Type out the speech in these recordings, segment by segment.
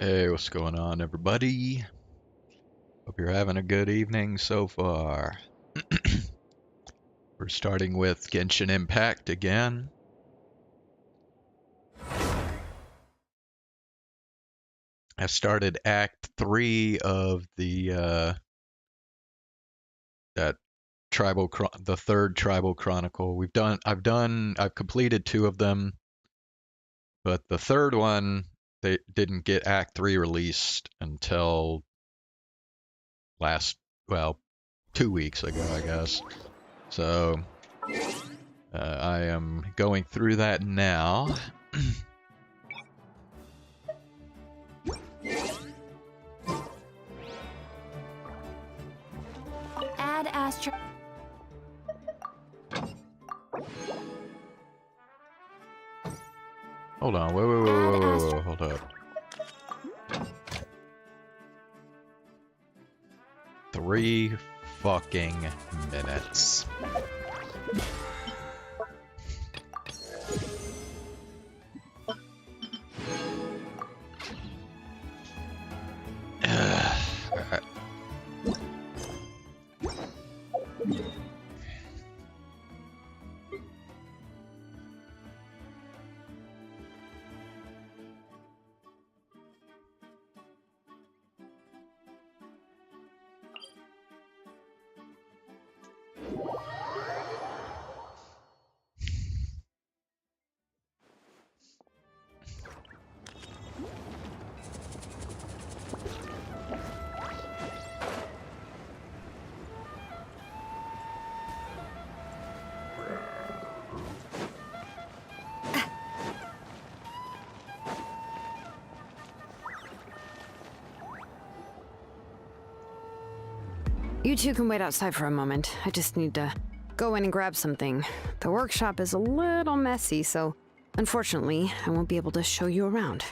Hey, what's going on, everybody? Hope you're having a good evening so far. We're starting with Genshin Impact again. I started Act 3 of the that the third Tribal Chronicle. I've completed 2 of them, but the third one they didn't get Act 3 released until well, 2 weeks ago, I guess. So I am going through that now. Add Astro. Hold on, whoa, hold up. 3 fucking minutes. Alright. You two can wait outside for a moment. I just need to go in and grab something. The workshop is a little messy, so unfortunately, I won't be able to show you around.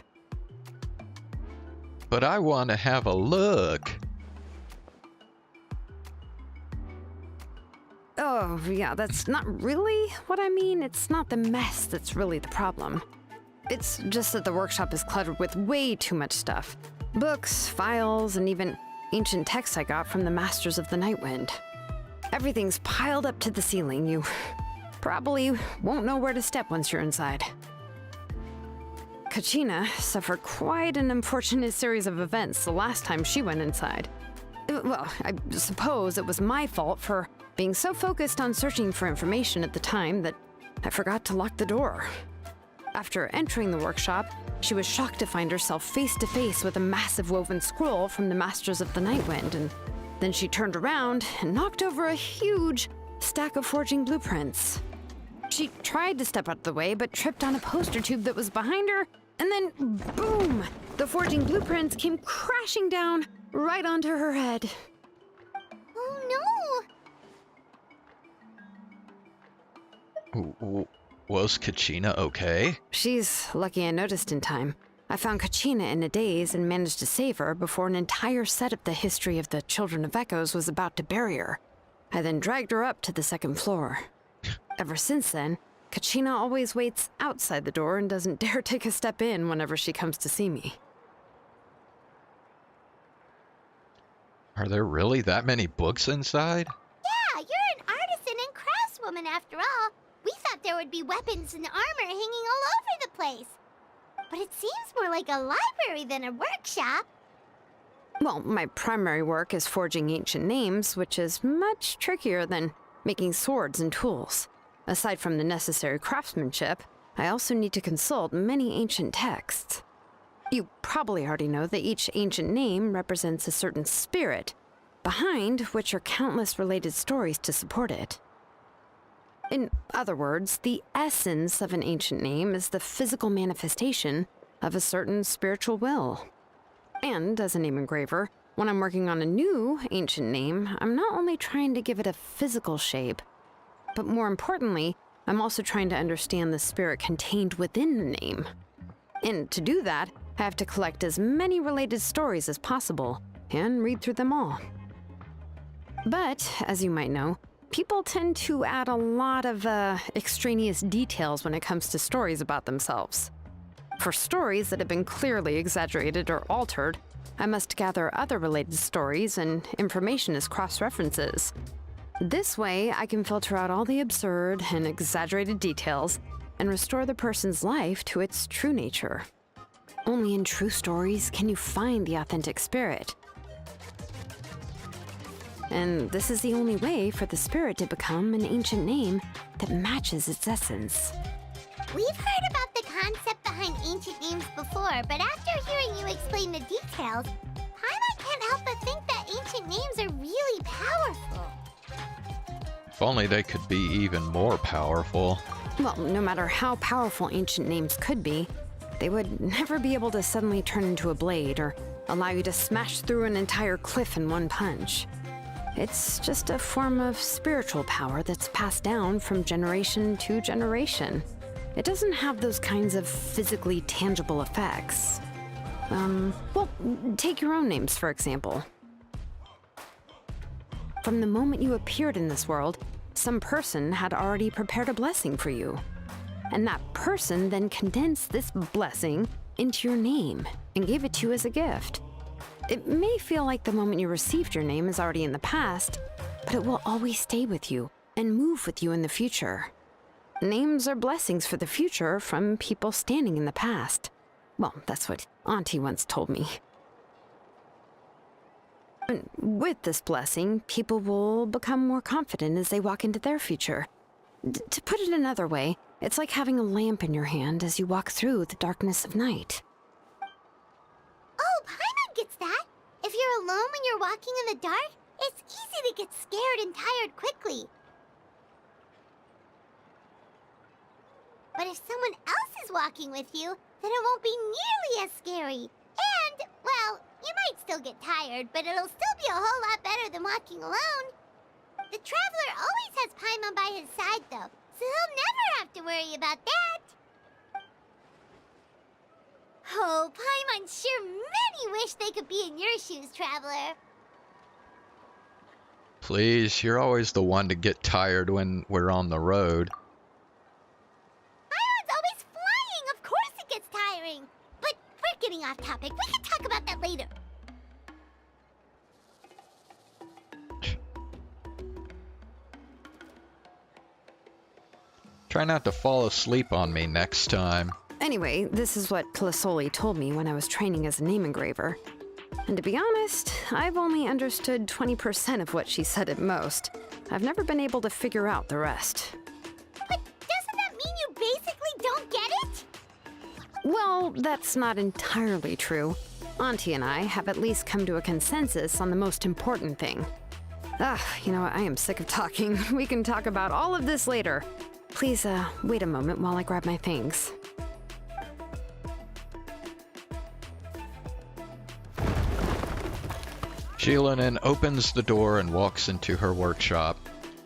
But I want to have a look. Oh, yeah, that's not really what I mean. It's not the mess that's really the problem. It's just that the workshop is cluttered with way too much stuff. Books, files, and even ancient texts I got from the Masters of the Nightwind. Everything's piled up to the ceiling. You probably won't know where to step once you're inside. Kachina suffered quite an unfortunate series of events the last time she went inside. Well, I suppose it was my fault for being so focused on searching for information at the time that I forgot to lock the door. After entering the workshop, she was shocked to find herself face to face with a massive woven scroll from the Masters of the Nightwind, and then she turned around and knocked over a huge stack of forging blueprints. She tried to step out of the way, but tripped on a poster tube that was behind her, and then boom! The forging blueprints came crashing down right onto her head. Oh no! Was Kachina okay? She's lucky I noticed in time. I found Kachina in a daze and managed to save her before an entire set of the history of the Children of Echoes was about to bury her. I then dragged her up to the 2nd floor. Ever since then, Kachina always waits outside the door and doesn't dare take a step in whenever she comes to see me. Are there really that many books inside? Yeah, you're an artisan and craftswoman after all. We thought there would be weapons and armor hanging all over the place. But it seems more like a library than a workshop. Well, my primary work is forging ancient names, which is much trickier than making swords and tools. Aside from the necessary craftsmanship, I also need to consult many ancient texts. You probably already know that each ancient name represents a certain spirit, behind which are countless related stories to support it. In other words, the essence of an ancient name is the physical manifestation of a certain spiritual will. And as a name engraver, when I'm working on a new ancient name, I'm not only trying to give it a physical shape, but more importantly, I'm also trying to understand the spirit contained within the name. And to do that, I have to collect as many related stories as possible and read through them all. But, as you might know, people tend to add a lot of extraneous details when it comes to stories about themselves. For stories that have been clearly exaggerated or altered, I must gather other related stories and information as cross-references. This way, I can filter out all the absurd and exaggerated details and restore the person's life to its true nature. Only in true stories can you find the authentic spirit. And this is the only way for the spirit to become an ancient name that matches its essence. We've heard about the concept behind ancient names before, but after hearing you explain the details, Paimon can't help but think that ancient names are really powerful. If only they could be even more powerful. Well, no matter how powerful ancient names could be, they would never be able to suddenly turn into a blade or allow you to smash through an entire cliff in one punch. It's just a form of spiritual power that's passed down from generation to generation. It doesn't have those kinds of physically tangible effects. Well, take your own names, for example. From the moment you appeared in this world, some person had already prepared a blessing for you. And that person then condensed this blessing into your name and gave it to you as a gift. It may feel like the moment you received your name is already in the past, but it will always stay with you and move with you in the future. Names are blessings for the future from people standing in the past. Well, that's what Auntie once told me. And with this blessing, people will become more confident as they walk into their future. To put it another way, it's like having a lamp in your hand as you walk through the darkness of night. Oh, Paimon gets that. If you're alone when you're walking in the dark, it's easy to get scared and tired quickly. But if someone else is walking with you, then it won't be nearly as scary. And, well, you might still get tired, but it'll still be a whole lot better than walking alone. The Traveler always has Paimon by his side, though, so he'll never have to worry about that. Oh, Paimon sure many wish they could be in your shoes, Traveler. Please, you're always the one to get tired when we're on the road. Paimon's always flying, of course it gets tiring. But we're getting off topic. We can talk about that later. Try not to fall asleep on me next time. Anyway, this is what Plisoli told me when I was training as a name engraver. And to be honest, I've only understood 20% of what she said at most. I've never been able to figure out the rest. But doesn't that mean you basically don't get it? Well, that's not entirely true. Auntie and I have at least come to a consensus on the most important thing. You know, I am sick of talking. We can talk about all of this later. Please, wait a moment while I grab my things. Sheilinen opens the door and walks into her workshop.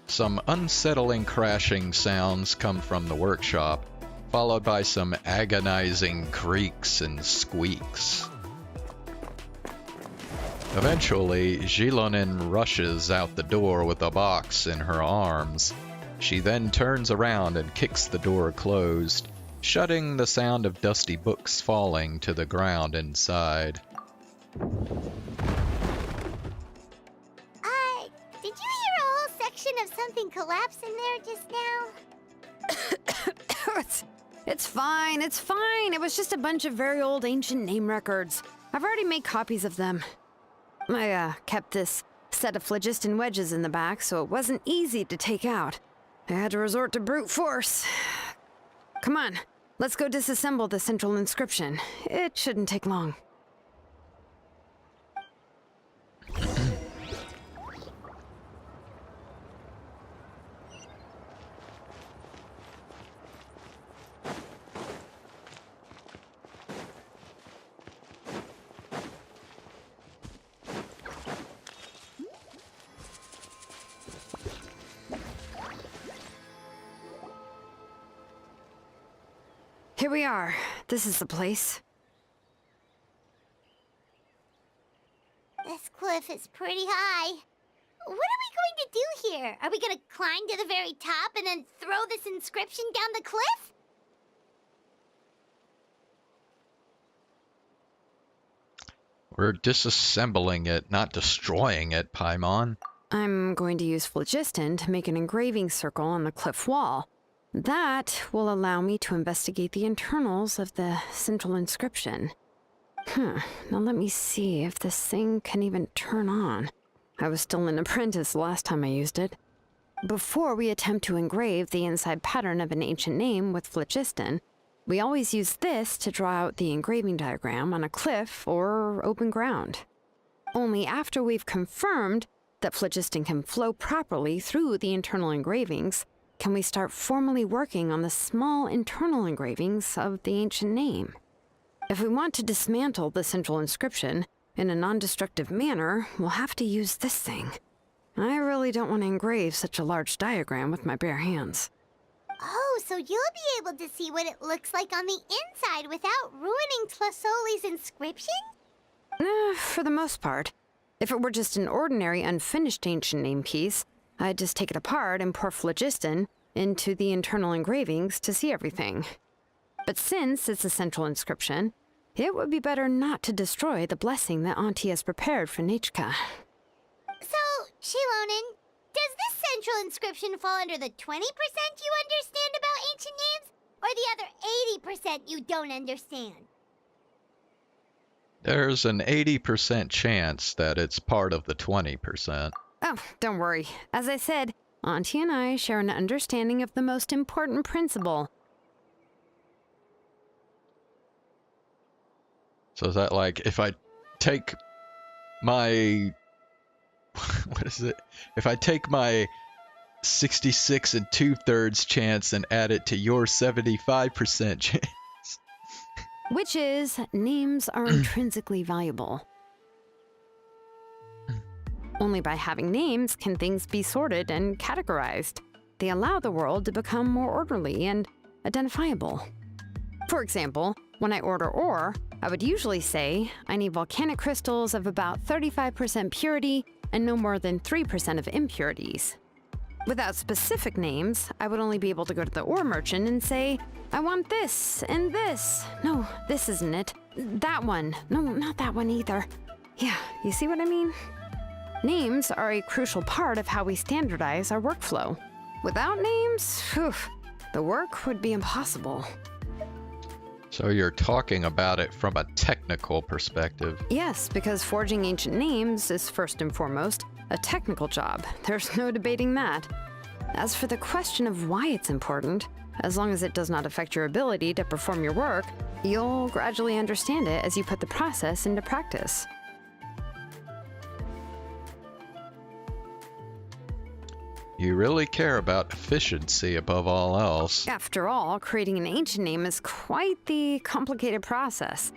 Some unsettling crashing sounds come from the workshop, followed by some agonizing creaks and squeaks. Eventually, Sheilinen rushes out the door with a box in her arms. She then turns around and kicks the door closed, shutting the sound of dusty books falling to the ground inside. Did you hear a whole section of something collapse in there just now? It's fine, it's fine. It was just a bunch of very old ancient name records. I've already made copies of them. I kept this set of phlogiston wedges in the back, so it wasn't easy to take out. I had to resort to brute force. Come on, let's go disassemble the central inscription. It shouldn't take long. Here we are. This is the place. This cliff is pretty high. What are we going to do here? Are we going to climb to the very top and then throw this inscription down the cliff? We're disassembling it, not destroying it, Paimon. I'm going to use phlogiston to make an engraving circle on the cliff wall. That will allow me to investigate the internals of the central inscription. Now let me see if this thing can even turn on. I was still an apprentice last time I used it. Before we attempt to engrave the inside pattern of an ancient name with phlogiston, we always use this to draw out the engraving diagram on a cliff or open ground. Only after we've confirmed that phlogiston can flow properly through the internal engravings can we start formally working on the small internal engravings of the ancient name. If we want to dismantle the central inscription in a non-destructive manner, we'll have to use this thing. I really don't want to engrave such a large diagram with my bare hands. Oh, so you'll be able to see what it looks like on the inside without ruining Tlasoli's inscription? For the most part. If it were just an ordinary unfinished ancient name piece, I'd just take it apart and pour phlogiston into the internal engravings to see everything. But since it's a central inscription, it would be better not to destroy the blessing that Auntie has prepared for Nechka. So, Shilonen, does this central inscription fall under the 20% you understand about ancient names, or the other 80% you don't understand? There's an 80% chance that it's part of the 20%. Oh, don't worry. As I said, Auntie and I share an understanding of the most important principle. So is that like, if I take my... what is it? If I take my 66 2/3 chance and add it to your 75% chance. Which is, names are intrinsically valuable. Only by having names can things be sorted and categorized. They allow the world to become more orderly and identifiable. For example, when I order ore, I would usually say I need volcanic crystals of about 35% purity and no more than 3% of impurities. Without specific names, I would only be able to go to the ore merchant and say, I want this and this. No, this isn't it. That one. No, not that one either. Yeah, you see what I mean? Names are a crucial part of how we standardize our workflow. Without names, the work would be impossible. So you're talking about it from a technical perspective. Yes, because forging ancient names is first and foremost a technical job. There's no debating that. As for the question of why it's important, as long as it does not affect your ability to perform your work, you'll gradually understand it as you put the process into practice. You really care about efficiency above all else. After all, creating an ancient name is quite the complicated process.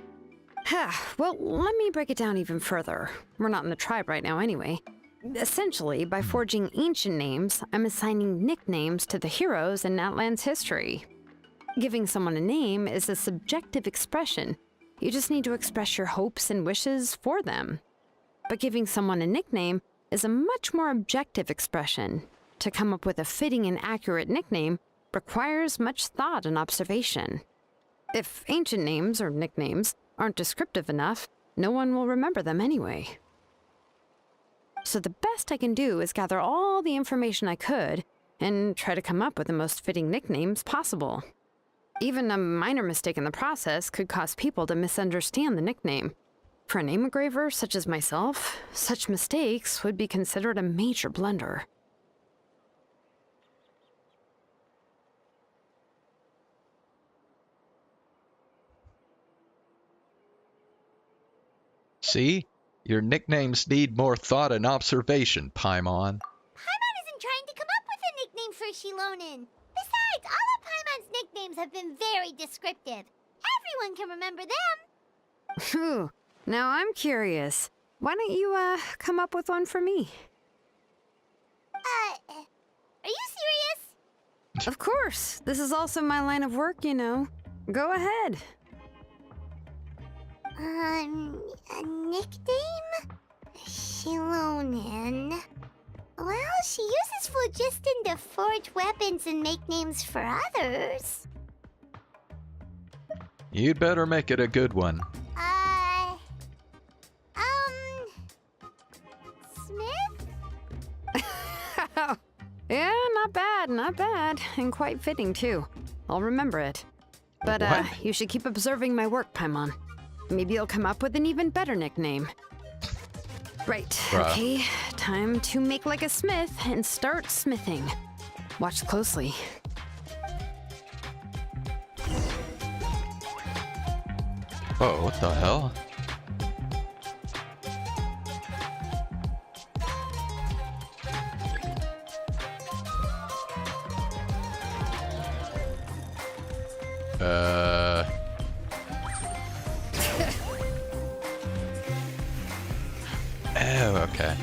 Well, let me break it down even further. We're not in the tribe right now anyway. Essentially, by forging ancient names, I'm assigning nicknames to the heroes in Natlan's history. Giving someone a name is a subjective expression. You just need to express your hopes and wishes for them. But giving someone a nickname is a much more objective expression. To come up with a fitting and accurate nickname requires much thought and observation. If ancient names or nicknames aren't descriptive enough, no one will remember them anyway. So the best I can do is gather all the information I could and try to come up with the most fitting nicknames possible. Even a minor mistake in the process could cause people to misunderstand the nickname. For a name engraver such as myself, such mistakes would be considered a major blunder. See? Your nicknames need more thought and observation, Paimon. Paimon isn't trying to come up with a nickname for Shilonen. Besides, all of Paimon's nicknames have been very descriptive. Everyone can remember them. Phew. Now I'm curious. Why don't you, come up with one for me? Are you serious? Of course. This is also my line of work, you know. Go ahead. A nickname? Shilonen. Well, she uses phlogiston to forge weapons and make names for others. You'd better make it a good one. not bad, and quite fitting too. I'll remember it. But What? you should keep observing my work, Paimon. Maybe you'll come up with an even better nickname. Right, Bruh. okay. Time to make like a smith and start smithing. Watch closely. Oh, what the hell? Oh, okay.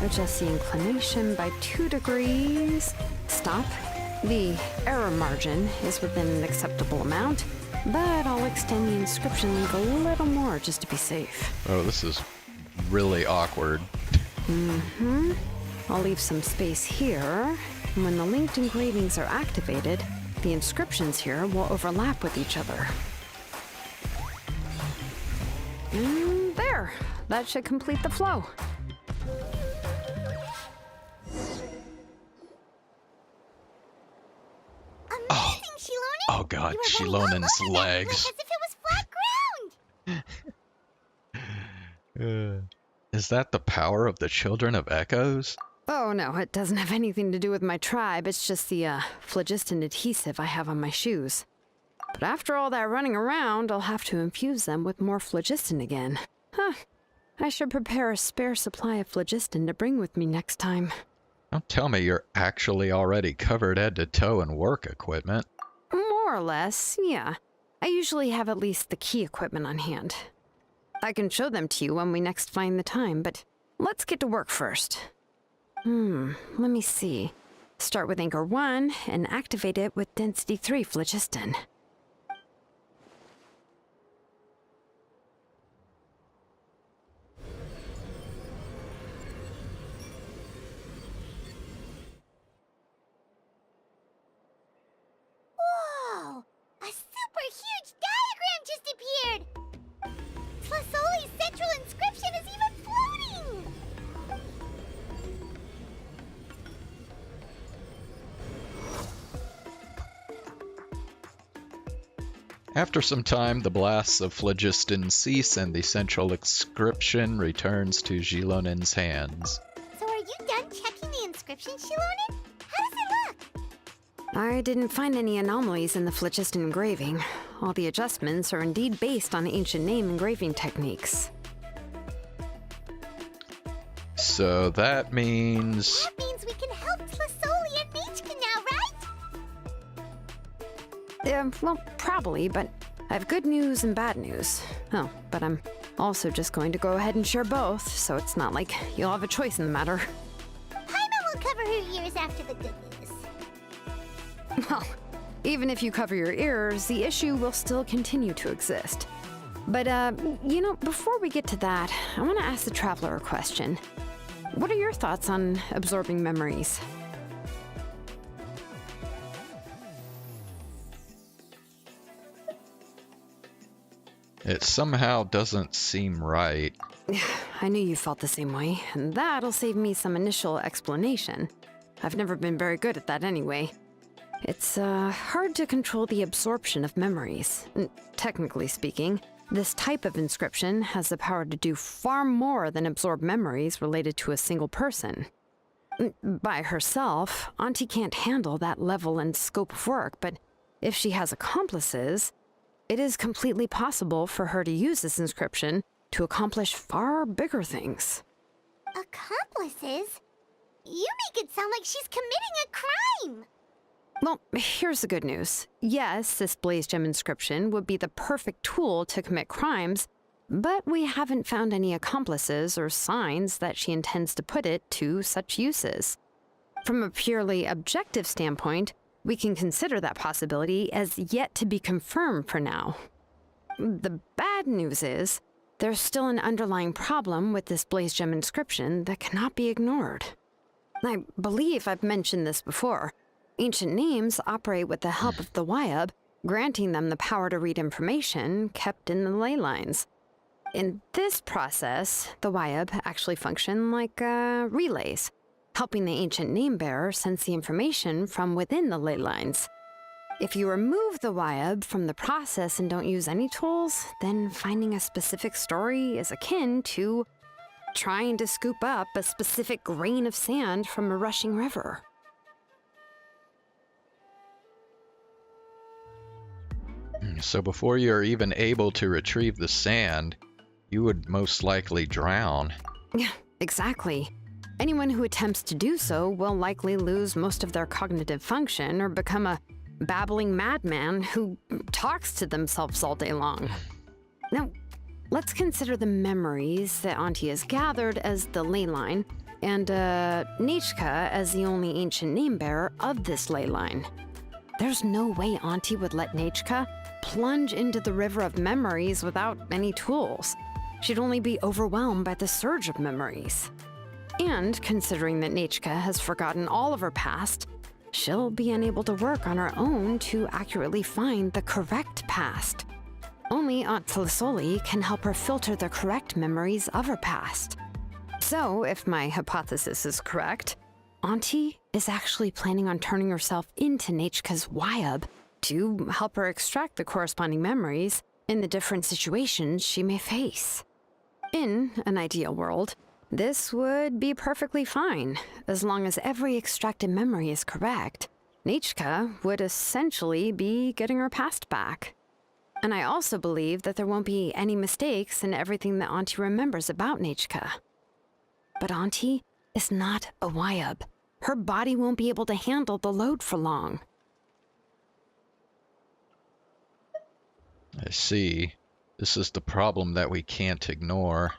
Adjust the inclination by 2 degrees. Stop. The error margin is within an acceptable amount, but I'll extend the inscription link a little more just to be safe. Oh, this is really awkward. I'll leave some space here. And when the linked engravings are activated, the inscriptions here will overlap with each other. And there. That should complete the flow. Amazing, Shilonen! Oh god, You were very well Shilonen's over that, legs. as if it was flat ground! Is that the power of the Children of Echoes? Oh no, it doesn't have anything to do with my tribe. It's just the phlogiston adhesive I have on my shoes. But after all that running around, I'll have to infuse them with more phlogiston again. Huh. I should prepare a spare supply of phlogiston to bring with me next time. Don't tell me you're actually already covered head to toe in work equipment. More or less, yeah. I usually have at least the key equipment on hand. I can show them to you when we next find the time, but let's get to work first. Let me see. Start with Anchor 1 and activate it with Density 3 phlogiston. Whoa! A super huge diagram just appeared! Tlasoli's central inscription is even floating! After some time, the blasts of phlogiston cease and the central inscription returns to Shilonen's hands. So are you done checking the inscription, Shilonen? How does it look? I didn't find any anomalies in the phlogiston engraving. All the adjustments are indeed based on ancient name engraving techniques. So that means... That means we can help Tlasoli and Machka now, right? Well, probably, but I have good news and bad news. Oh, but I'm also just going to go ahead and share both, so it's not like you'll have a choice in the matter. Paimon will cover her ears after the good news. Well, even if you cover your ears, the issue will still continue to exist. But, before we get to that, I want to ask the Traveler a question. What are your thoughts on absorbing memories? It somehow doesn't seem right. I knew you felt the same way, and that'll save me some initial explanation. I've never been very good at that anyway. It's hard to control the absorption of memories. Technically speaking, this type of inscription has the power to do far more than absorb memories related to a single person. By herself, Auntie can't handle that level and scope of work, but if she has accomplices, it is completely possible for her to use this inscription to accomplish far bigger things. Accomplices? You make it sound like she's committing a crime! Well, here's the good news. Yes, this Blaze Gem inscription would be the perfect tool to commit crimes, but we haven't found any accomplices or signs that she intends to put it to such uses. From a purely objective standpoint, we can consider that possibility as yet to be confirmed for now. The bad news is, there's still an underlying problem with this Blaze Gem inscription that cannot be ignored. I believe I've mentioned this before. Ancient names operate with the help of the Wyab, granting them the power to read information kept in the ley lines. In this process, the Wyab actually function like relays. Helping the ancient name bearer sends the information from within the ley lines. If you remove the Wyab from the process and don't use any tools, then finding a specific story is akin to trying to scoop up a specific grain of sand from a rushing river. So before you're even able to retrieve the sand, you would most likely drown. Yeah, exactly. Anyone who attempts to do so will likely lose most of their cognitive function or become a babbling madman who talks to themselves all day long. Now, let's consider the memories that Auntie has gathered as the ley line, and Nechka as the only ancient name bearer of this ley line. There's no way Auntie would let Nechka plunge into the river of memories without any tools. She'd only be overwhelmed by the surge of memories. And considering that Nechka has forgotten all of her past, she'll be unable to work on her own to accurately find the correct past. Only Aunt Tlisoli can help her filter the correct memories of her past. So, if my hypothesis is correct, Auntie is actually planning on turning herself into Nechka's Wyab to help her extract the corresponding memories in the different situations she may face. In an ideal world, this would be perfectly fine, as long as every extracted memory is correct. Nechka would essentially be getting her past back. And I also believe that there won't be any mistakes in everything that Auntie remembers about Nechka. But Auntie is not a Wyab. Her body won't be able to handle the load for long. I see. This is the problem that we can't ignore.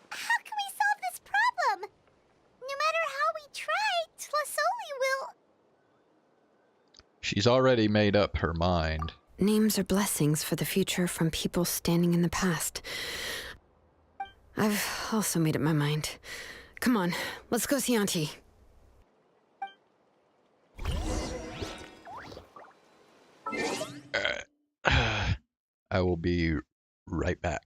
How can we solve this problem? No matter how we try, Tlasoli will... She's already made up her mind. Names are blessings for the future from people standing in the past. I've also made up my mind. Come on, let's go see Auntie. I will be right back.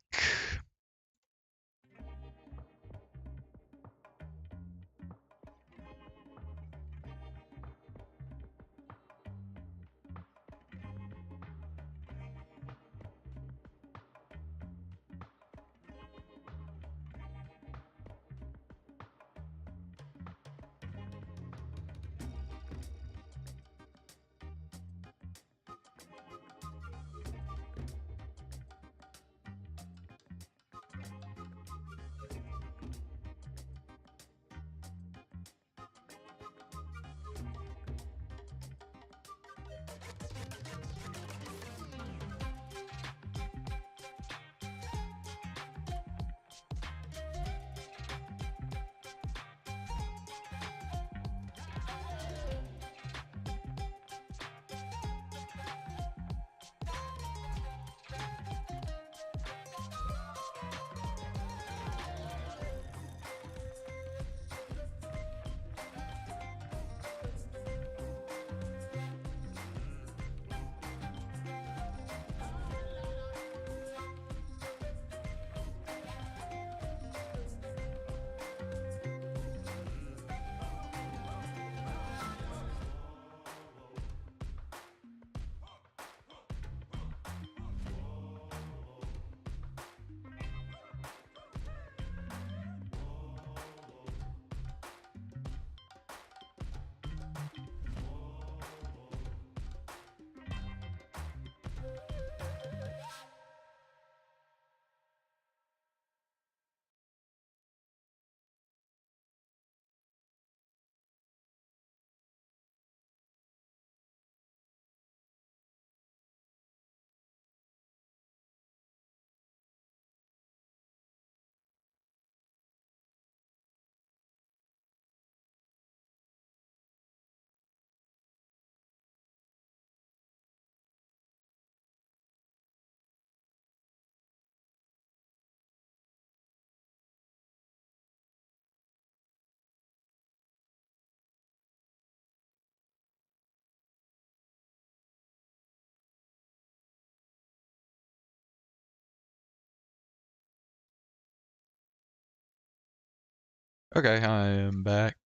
Okay, I am back.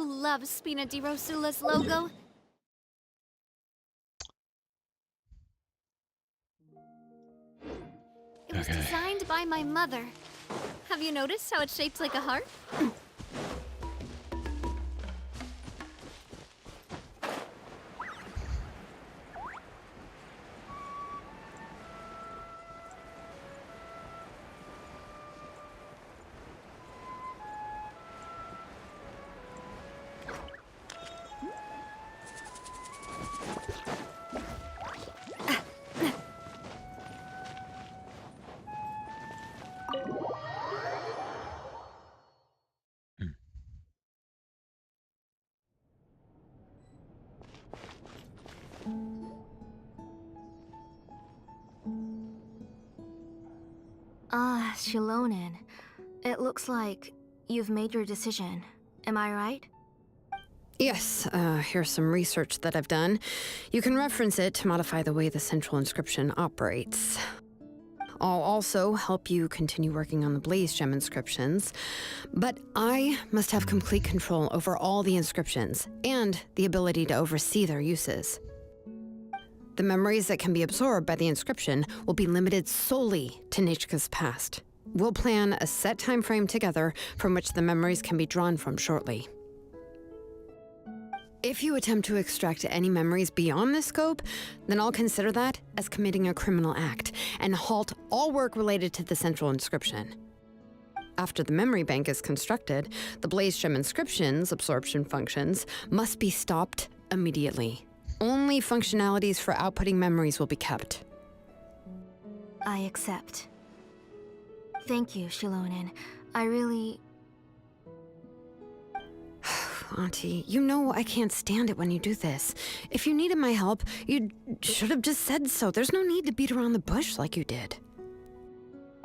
do love Spina di Rosula's logo. It was designed by my mother. Have you noticed how it's shaped like a heart? Shilonen. It looks like you've made your decision. Am I right? Yes, here's some research that I've done. You can reference it to modify the way the central inscription operates. I'll also help you continue working on the Blaze Gem inscriptions, but I must have complete control over all the inscriptions and the ability to oversee their uses. The memories that can be absorbed by the inscription will be limited solely to Nichka's past. We'll plan a set time frame together from which the memories can be drawn from shortly. If you attempt to extract any memories beyond this scope, then I'll consider that as committing a criminal act and halt all work related to the central inscription. After the memory bank is constructed, the Blaze Gem inscription's absorption functions must be stopped immediately. Only functionalities for outputting memories will be kept. I accept. Thank you, Shilonen. I really... Auntie, you know I can't stand it when you do this. If you needed my help, you should have just said so. There's no need to beat around the bush like you did.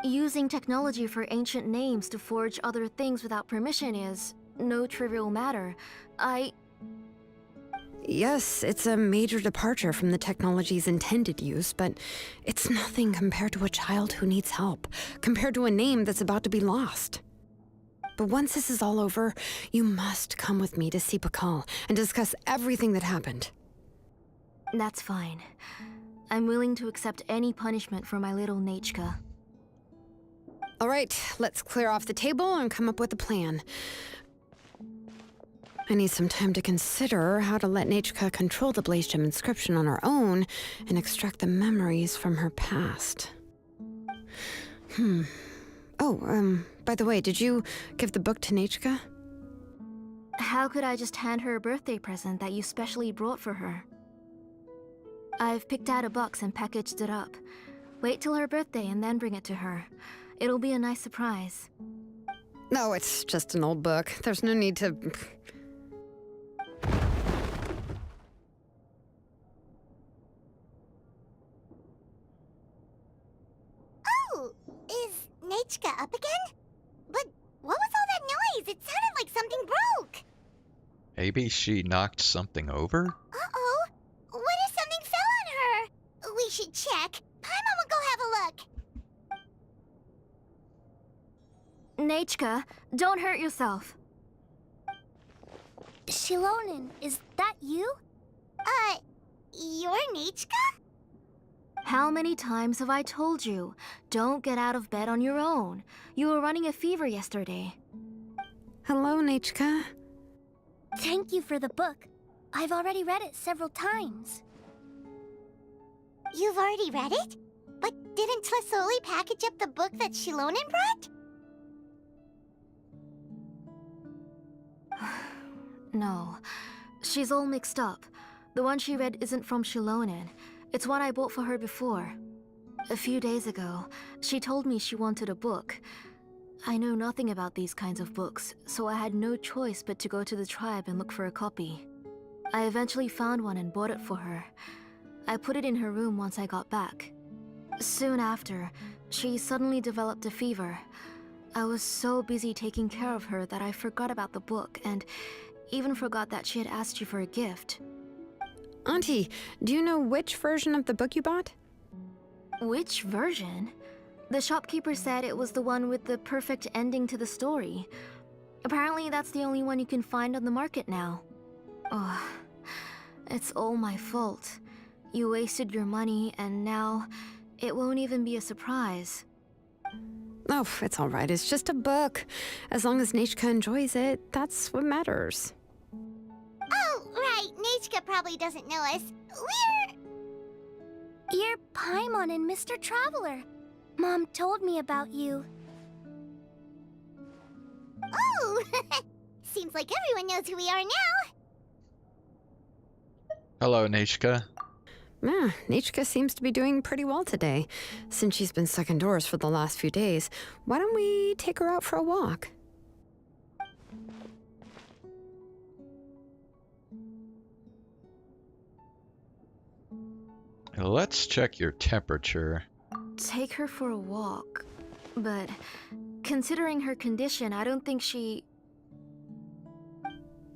Using technology for ancient names to forge other things without permission is no trivial matter. Yes, it's a major departure from the technology's intended use, but it's nothing compared to a child who needs help, compared to a name that's about to be lost. But once this is all over, you must come with me to see Pakal and discuss everything that happened. That's fine. I'm willing to accept any punishment for my little Nichka. All right, let's clear off the table and come up with a plan. I need some time to consider how to let Nichka control the Blaze Gem inscription on her own and extract the memories from her past. Oh, by the way, did you give the book to Nichka? How could I just hand her a birthday present that you specially brought for her? I've picked out a box and packaged it up. Wait till her birthday and then bring it to her. It'll be a nice surprise. No, it's just an old book. There's no need to... Oh, is Nichka up again? But what was all that noise? It sounded like something broke. Maybe she knocked something over? Uh-oh. What if something fell on her? We should check. Paimon will go have a look. Nichka, don't hurt yourself. Shilonen, is that you? You're Nichka? How many times have I told you? Don't get out of bed on your own. You were running a fever yesterday. Hello, Nichka. Thank you for the book. I've already read it several times. You've already read it? But didn't Tlasoli package up the book that Shilonen brought? No, she's all mixed up. The one she read isn't from Shilonen. It's one I bought for her before. A few days ago, she told me she wanted a book. I know nothing about these kinds of books, so I had no choice but to go to the tribe and look for a copy. I eventually found one and bought it for her. I put it in her room once I got back. Soon after, she suddenly developed a fever. I was so busy taking care of her that I forgot about the book and even forgot that she had asked you for a gift. Auntie, do you know which version of the book you bought? Which version? The shopkeeper said it was the one with the perfect ending to the story. Apparently that's the only one you can find on the market now. Oh, it's all my fault. You wasted your money, and now it won't even be a surprise. Oh, it's all right. It's just a book. As long as Nechka enjoys it, that's what matters. Oh, right. Nechka probably doesn't know us. You're Paimon and Mr. Traveler. Mom told me about you. Oh! Seems like everyone knows who we are now. Hello, Nishka. Yeah, Nechka seems to be doing pretty well today. Since she's been stuck indoors for the last few days, why don't we take her out for a walk? Let's check your temperature. Take her for a walk. But considering her condition, I don't think she...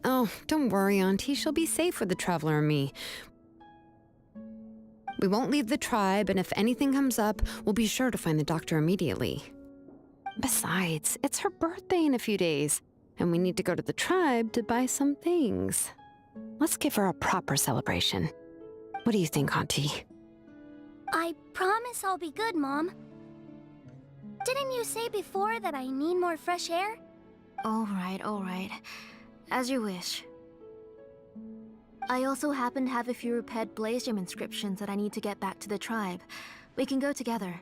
Oh, don't worry, Auntie. She'll be safe with the Traveler and me. We won't leave the tribe, and if anything comes up, we'll be sure to find the doctor immediately. Besides, it's her birthday in a few days, and we need to go to the tribe to buy some things. Let's give her a proper celebration. What do you think, Auntie? I promise I'll be good, Mom. Didn't you say before that I need more fresh air? All right. As you wish. I also happen to have a few repaired Blaze Gem inscriptions that I need to get back to the tribe. We can go together.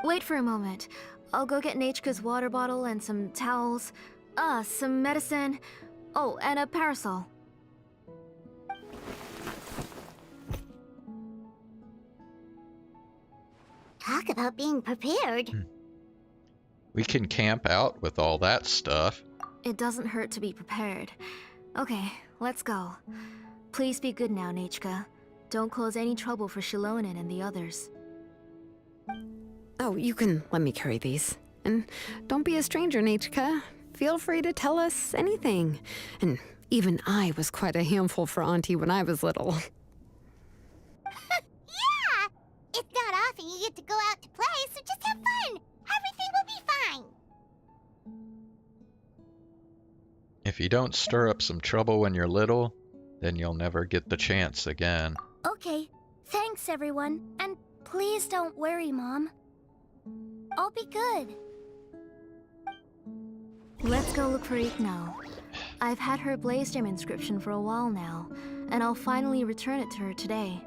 Wait for a moment. I'll go get Nechka's water bottle and some towels. Some medicine. Oh, and a parasol. Talk about being prepared. We can camp out with all that stuff. It doesn't hurt to be prepared. Okay, let's go. Please be good now, Nechka. Don't cause any trouble for Shilonen and the others. Oh, you can let me carry these. And don't be a stranger, Nechka. Feel free to tell us anything. And even I was quite a handful for Auntie when I was little. Yeah! It's not often you get to go out to play, so just have fun. Everything will be fine. If you don't stir up some trouble when you're little, then you'll never get the chance again. Okay, thanks everyone. And please don't worry, Mom. I'll be good. Let's go look for Igno. I've had her Blaze Gem inscription for a while now, and I'll finally return it to her today.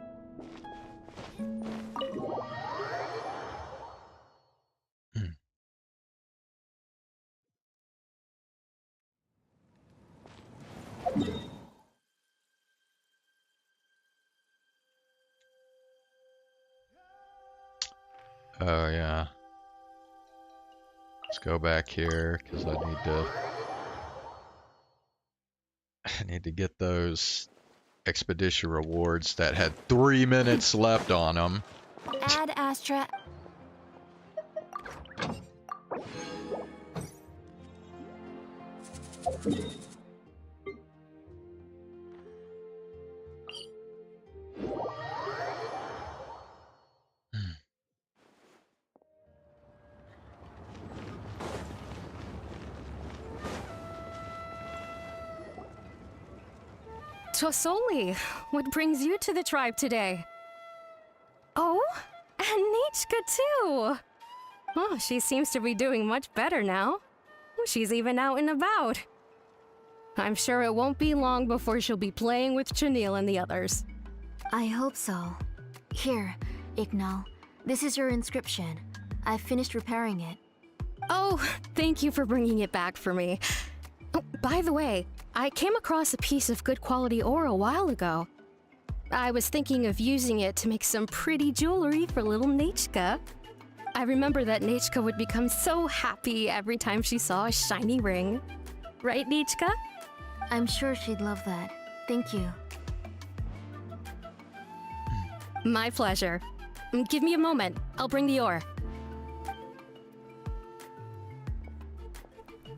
Oh yeah. Let's go back here because I need to get those expedition rewards that had 3 minutes left on them. Ad Astra. Tosoli, what brings you to the tribe today? Oh, and Nechka too! Oh, she seems to be doing much better now. She's even out and about. I'm sure it won't be long before she'll be playing with Chanil and the others. I hope so. Here, Igno. This is your inscription. I've finished repairing it. Oh, thank you for bringing it back for me. Oh, by the way, I came across a piece of good quality ore a while ago. I was thinking of using it to make some pretty jewelry for little Nechka. I remember that Nechka would become so happy every time she saw a shiny ring. Right, Nechka? I'm sure she'd love that. Thank you. My pleasure. Give me a moment. I'll bring the ore.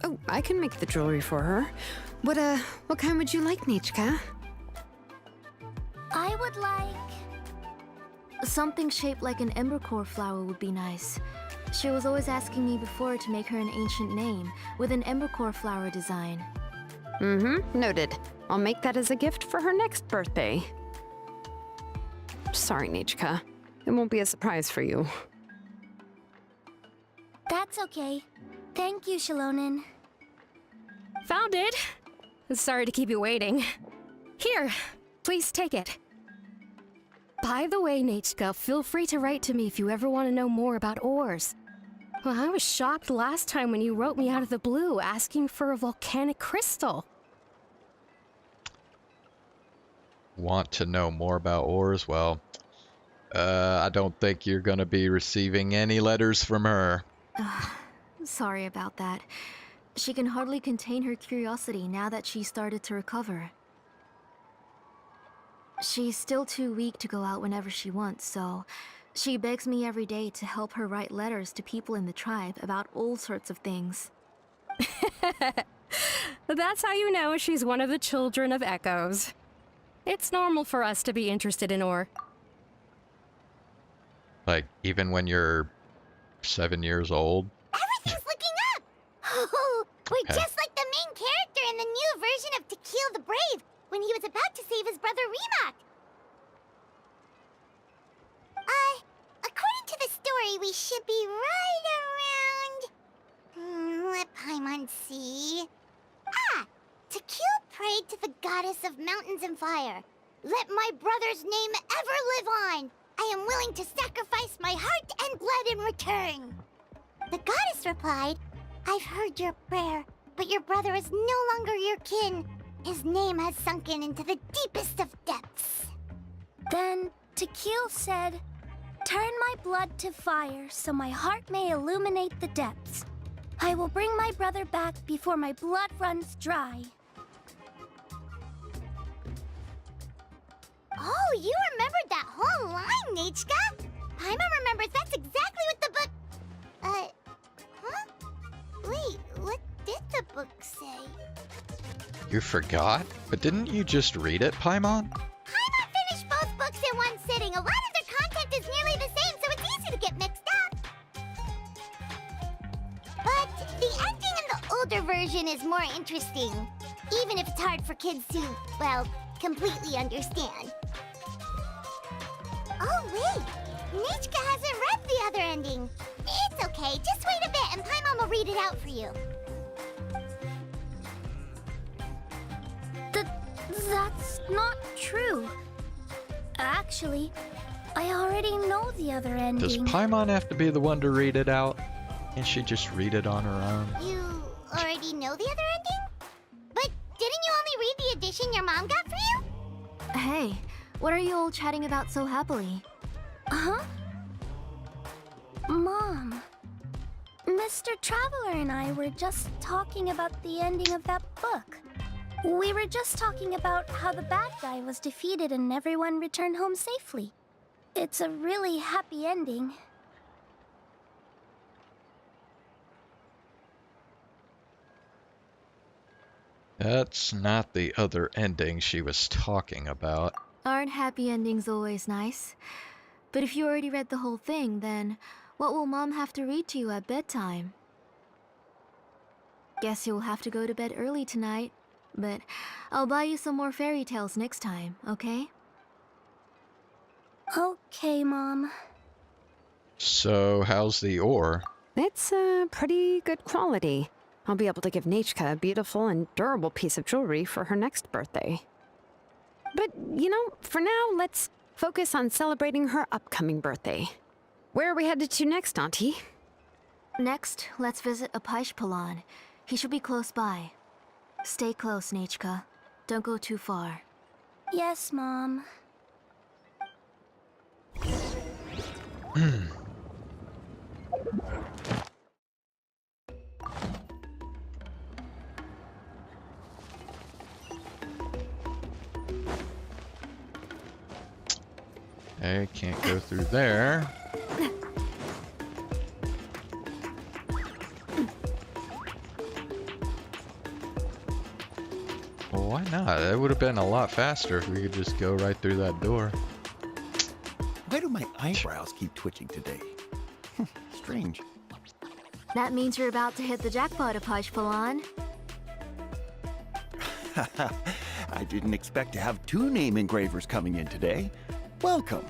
Oh, I can make the jewelry for her. What kind would you like, Nechka? I would like Something shaped like an embercore flower would be nice. She was always asking me before to make her an ancient name with an embercore flower design. Noted. I'll make that as a gift for her next birthday. Sorry, Nichka. It won't be a surprise for you. That's okay. Thank you, Shilonen. Found it! Sorry to keep you waiting. Here, please take it. By the way, Nichka, feel free to write to me if you ever want to know more about ores. Well, I was shocked last time when you wrote me out of the blue asking for a volcanic crystal. Want to know more about ores? Well, I don't think you're gonna be receiving any letters from her. Sorry about that. She can hardly contain her curiosity now that she started to recover. She's still too weak to go out whenever she wants, so she begs me every day to help her write letters to people in the tribe about all sorts of things. That's how you know she's one of the children of echoes. It's normal for us to be interested in ore. Like, even when you're 7 years old? Everything's looking up! Oh, we're Okay. just like the main character in the new version of To Kill the Brave, when he was about to save his brother Remak. According to the story, we should be right around... let Paimon see... To Kill prayed to the goddess of mountains and fire. Let my brother's name ever live on. I am willing to sacrifice my heart and blood in return. The goddess replied, I've heard your prayer, but your brother is no longer your kin. His name has sunken into the deepest of depths. Then Tequil said, turn my blood to fire so my heart may illuminate the depths. I will bring my brother back before my blood runs dry. Oh, you remembered that whole line, Nichka? Paimon remembers that's exactly what the book... huh? Wait, what did the book say? You forgot? But didn't you just read it, Paimon? Paimon finished both books in one sitting. A lot of their content is nearly the same, so it's easy to get mixed up. But the ending in the older version is more interesting, even if it's hard for kids to, well, completely understand. Oh, wait! Nichka hasn't read the other ending. It's okay, just wait a bit and Paimon will read it out for you. That's not true. Actually, I already know the other ending. Does Paimon have to be the one to read it out? Can't she just read it on her own? You already know the other ending? But didn't you only read the edition your mom got for you? Hey, what are you all chatting about so happily? Huh? Mom, Mr. Traveler and I were just talking about the ending of that book. We were just talking about how the bad guy was defeated and everyone returned home safely. It's a really happy ending. That's not the other ending she was talking about. Aren't happy endings always nice? But if you already read the whole thing, then what will Mom have to read to you at bedtime? Guess you'll have to go to bed early tonight. But I'll buy you some more fairy tales next time, okay? Okay, Mom. So, how's the ore? It's pretty good quality. I'll be able to give Nichka a beautiful and durable piece of jewelry for her next birthday. But, for now, let's focus on celebrating her upcoming birthday. Where are we headed to next, Auntie? Next, let's visit Apaish. He should be close by. Stay close, Nichka. Don't go too far. Yes, Mom. I can't go through there. Well, why not? It would have been a lot faster if we could just go right through that door. Why do my eyebrows keep twitching today? Strange. That means you're about to hit the jackpot, Apashpalan. I didn't expect to have 2 name engravers coming in today. Welcome.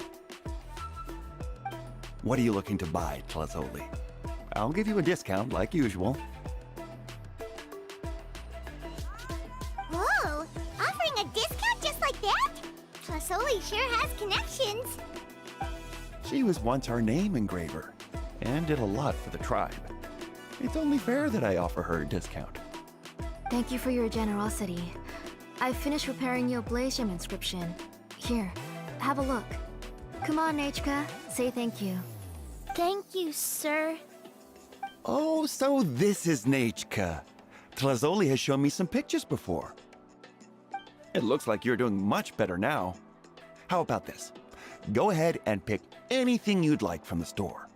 What are you looking to buy, Tlazoli? I'll give you a discount like usual. Whoa! Offering a discount just like that? Tlasoli sure has connections. She was once our name engraver and did a lot for the tribe. It's only fair that I offer her a discount. Thank you for your generosity. I've finished preparing your Blasium inscription. Here, have a look. Come on, Nechka, say thank you. Thank you, sir. Oh, so this is Nechka. Tlazoli has shown me some pictures before. It looks like you're doing much better now. How about this? Go ahead and pick anything you'd like from the store.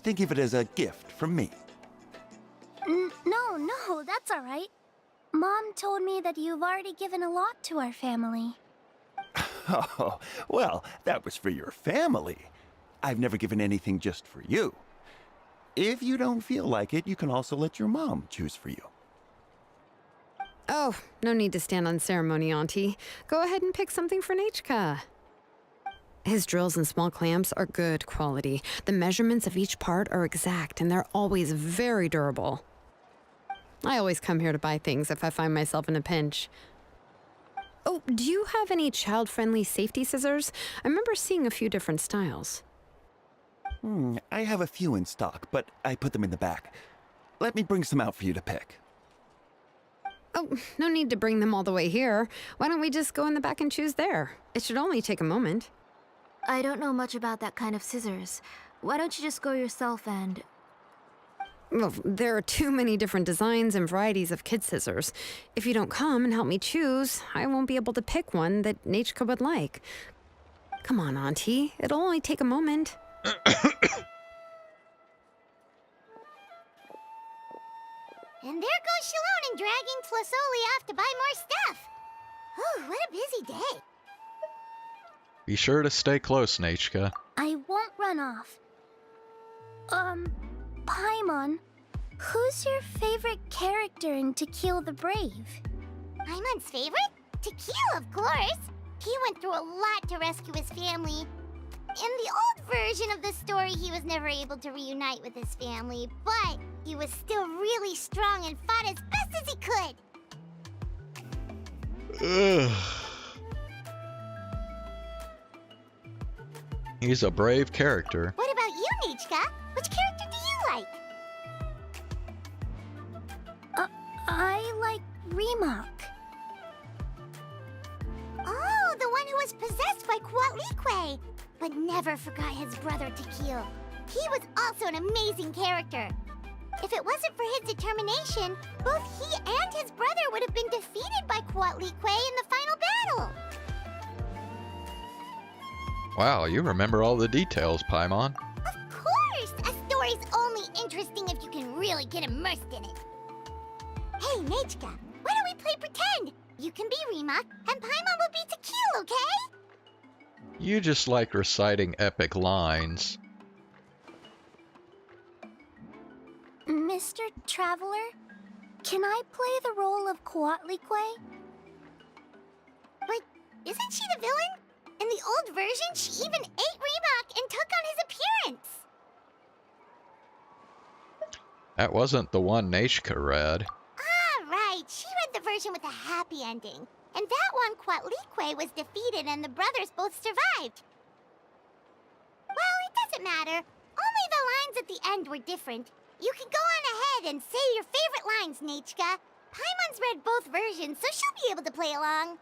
Think of it as a gift from me. No, that's all right. Mom told me that you've already given a lot to our family. Oh, well, that was for your family. I've never given anything just for you. If you don't feel like it, you can also let your mom choose for you. Oh, no need to stand on ceremony, Auntie. Go ahead and pick something for Nechka. His drills and small clamps are good quality. The measurements of each part are exact, and they're always very durable. I always come here to buy things if I find myself in a pinch. Oh, do you have any child-friendly safety scissors? I remember seeing a few different styles. I have a few in stock, but I put them in the back. Let me bring some out for you to pick. Oh, no need to bring them all the way here. Why don't we just go in the back and choose there? It should only take a moment. I don't know much about that kind of scissors. Why don't you just go yourself and... Well, there are too many different designs and varieties of kid scissors. If you don't come and help me choose, I won't be able to pick one that Nechka would like. Come on, Auntie. It'll only take a moment. And there goes Shalon dragging Tlasoli off to buy more stuff. Oh, what a busy day. Be sure to stay close, Nechka. I won't run off. Paimon, who's your favorite character in To Kill the Brave? Paimon's favorite? Tequila, of course. He went through a lot to rescue his family. In the old version of the story, he was never able to reunite with his family, but he was still really strong and fought as best as he could. Ugh. He's a brave character. What about you, Nechka? Which character do you like? I like Remak. Oh, the one who was possessed by Quatlique, but never forgot his brother Tequil. He was also an amazing character. If it wasn't for his determination, both he and his brother would have been defeated by Quatlique in the final battle. Wow, you remember all the details, Paimon. Of course! A story's only interesting if you can really get immersed in it. Hey, Nechka, why don't we play pretend? You can be Remak, and Paimon will be Tequil, okay? You just like reciting epic lines. Mr. Traveler, can I play the role of Quatlique? But isn't she the villain? In the old version, she even ate Remak and took on his appearance. That wasn't the one Nechka read. Ah, right. She read the version with a happy ending. And that one, Quatlique was defeated and the brothers both survived. Well, it doesn't matter. Only the lines at the end were different. You can go on ahead and say your favorite lines, Nechka. Paimon's read both versions, so she'll be able to play along.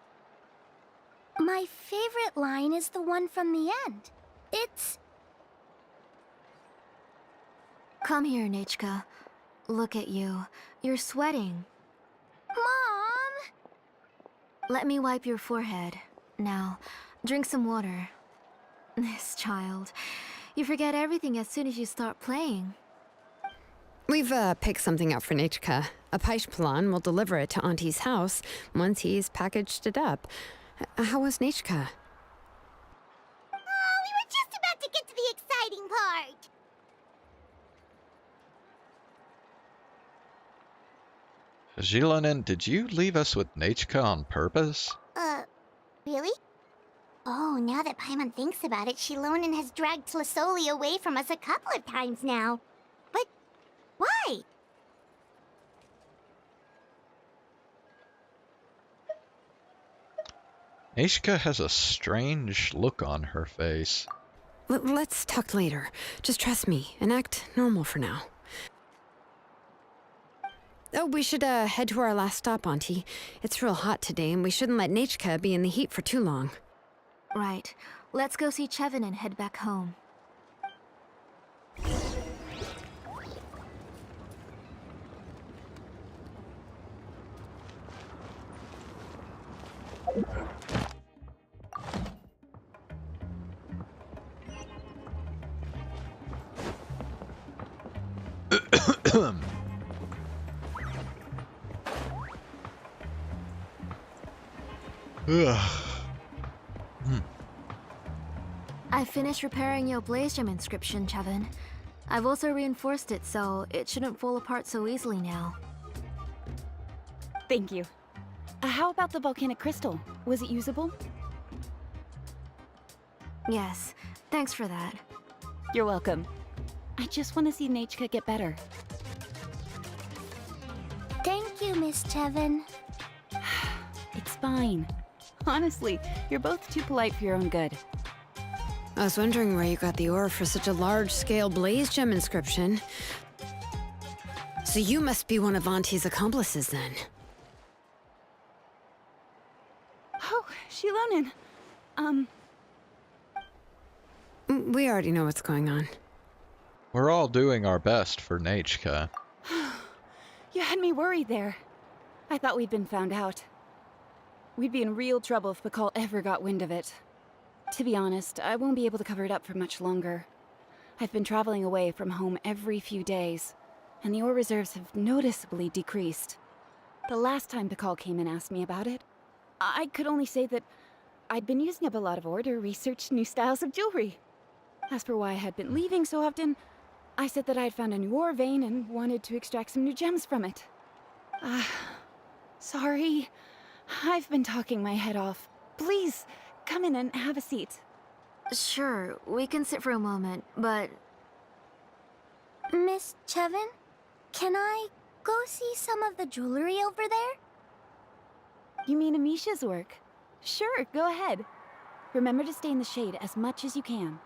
My favorite line is the one from the end. It's... Come here, Nechka. Look at you. You're sweating. Mom! Let me wipe your forehead. Now, drink some water. This child. You forget everything as soon as you start playing. We've picked something up for Nechka. A Paishpalan will deliver it to Auntie's house once he's packaged it up. How was Nechka? Oh, we were just about to Zilonen, did you leave us with Nachka on purpose? Really? Oh, now that Paimon thinks about it, Shilonen has dragged Tlisoli away from us a couple of times now. But why? Nachka has a strange look on her face. Let's talk later. Just trust me and act normal for now. Oh, we should head to our last stop, Auntie. It's real hot today, and we shouldn't let Nachka be in the heat for too long. Right. Let's go see Chevin and head back home. I finished repairing your Blaze Gem inscription, Chevin. I've also reinforced it so it shouldn't fall apart so easily now. Thank you. How about the volcanic crystal? Was it usable? Yes, thanks for that. You're welcome. I just want to see Nachka get better. Thank you, Miss Chevin. It's fine. Honestly, you're both too polite for your own good. I was wondering where you got the ore for such a large-scale Blaze Gem inscription. So you must be one of Auntie's accomplices, then. Oh, Shilonen. We already know what's going on. We're all doing our best for Nachka. You had me worried there. I thought we'd been found out. We'd be in real trouble if Bakal ever got wind of it. To be honest, I won't be able to cover it up for much longer. I've been traveling away from home every few days, and the ore reserves have noticeably decreased. The last time Bakal came and asked me about it, I could only say that I'd been using up a lot of ore to research new styles of jewelry. As for why I had been leaving so often, I said that I'd found a new ore vein and wanted to extract some new gems from it. Sorry. I've been talking my head off. Please, come in and have a seat. Sure, we can sit for a moment, but... Miss Chevin, can I go see some of the jewelry over there? You mean Amisha's work? Sure, go ahead. Remember to stay in the shade as much as you can.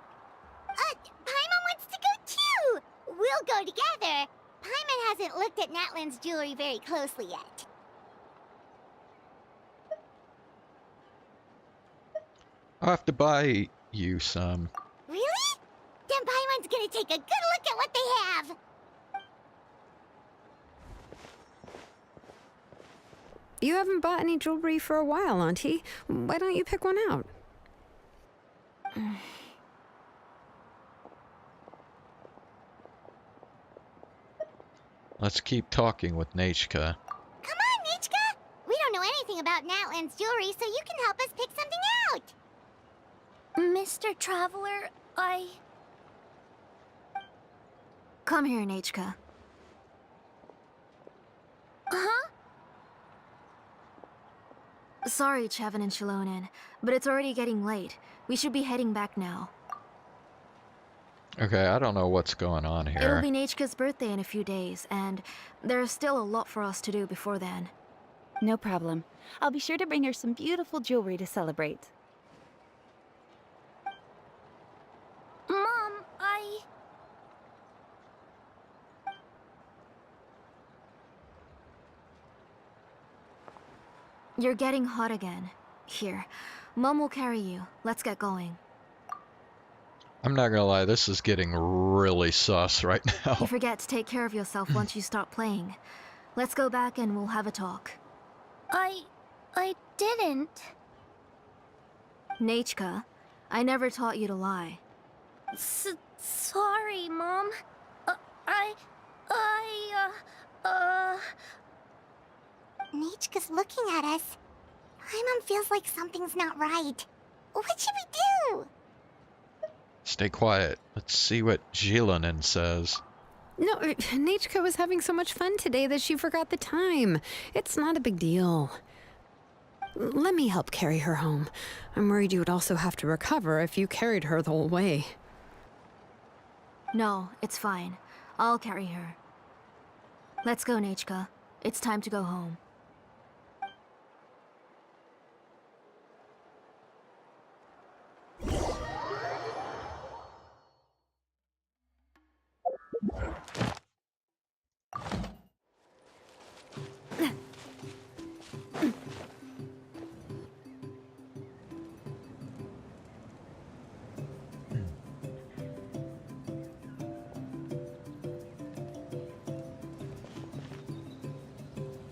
Paimon wants to go too! We'll go together. Paimon hasn't looked at Natlan's jewelry very closely yet. I'll have to buy you some. Really? Then Paimon's gonna take a good look at what they have! You haven't bought any jewelry for a while, Auntie. Why don't you pick one out? Let's keep talking with Nachka. Come on, Nachka! We don't know anything about Natlan's jewelry, so you can help us pick something out! Mr. Traveler, Come here, Nachka. Huh? Sorry, Chevin and Shilonen, but it's already getting late. We should be heading back now. Okay, I don't know what's going on It'll here. be Nachka's birthday in a few days, and there's still a lot for us to do before then. No problem. I'll be sure to bring her some beautiful jewelry to celebrate. Mom, You're getting hot again. Here, Mom will carry you. Let's get going. I'm not gonna lie, this is getting really sus right now. You forget to take care of yourself once you start playing. Let's go back and we'll have a talk. I didn't. Nachka, I never taught you to lie. Sorry, Mom. Nachka's looking at us. Paimon feels like something's not right. What should we do? Stay quiet. Let's see what Zilonen says. No, Nachka was having so much fun today that she forgot the time. It's not a big deal. Let me help carry her home. I'm worried you would also have to recover if you carried her the whole way. No, it's fine. I'll carry her. Let's go, Nachka. It's time to go home.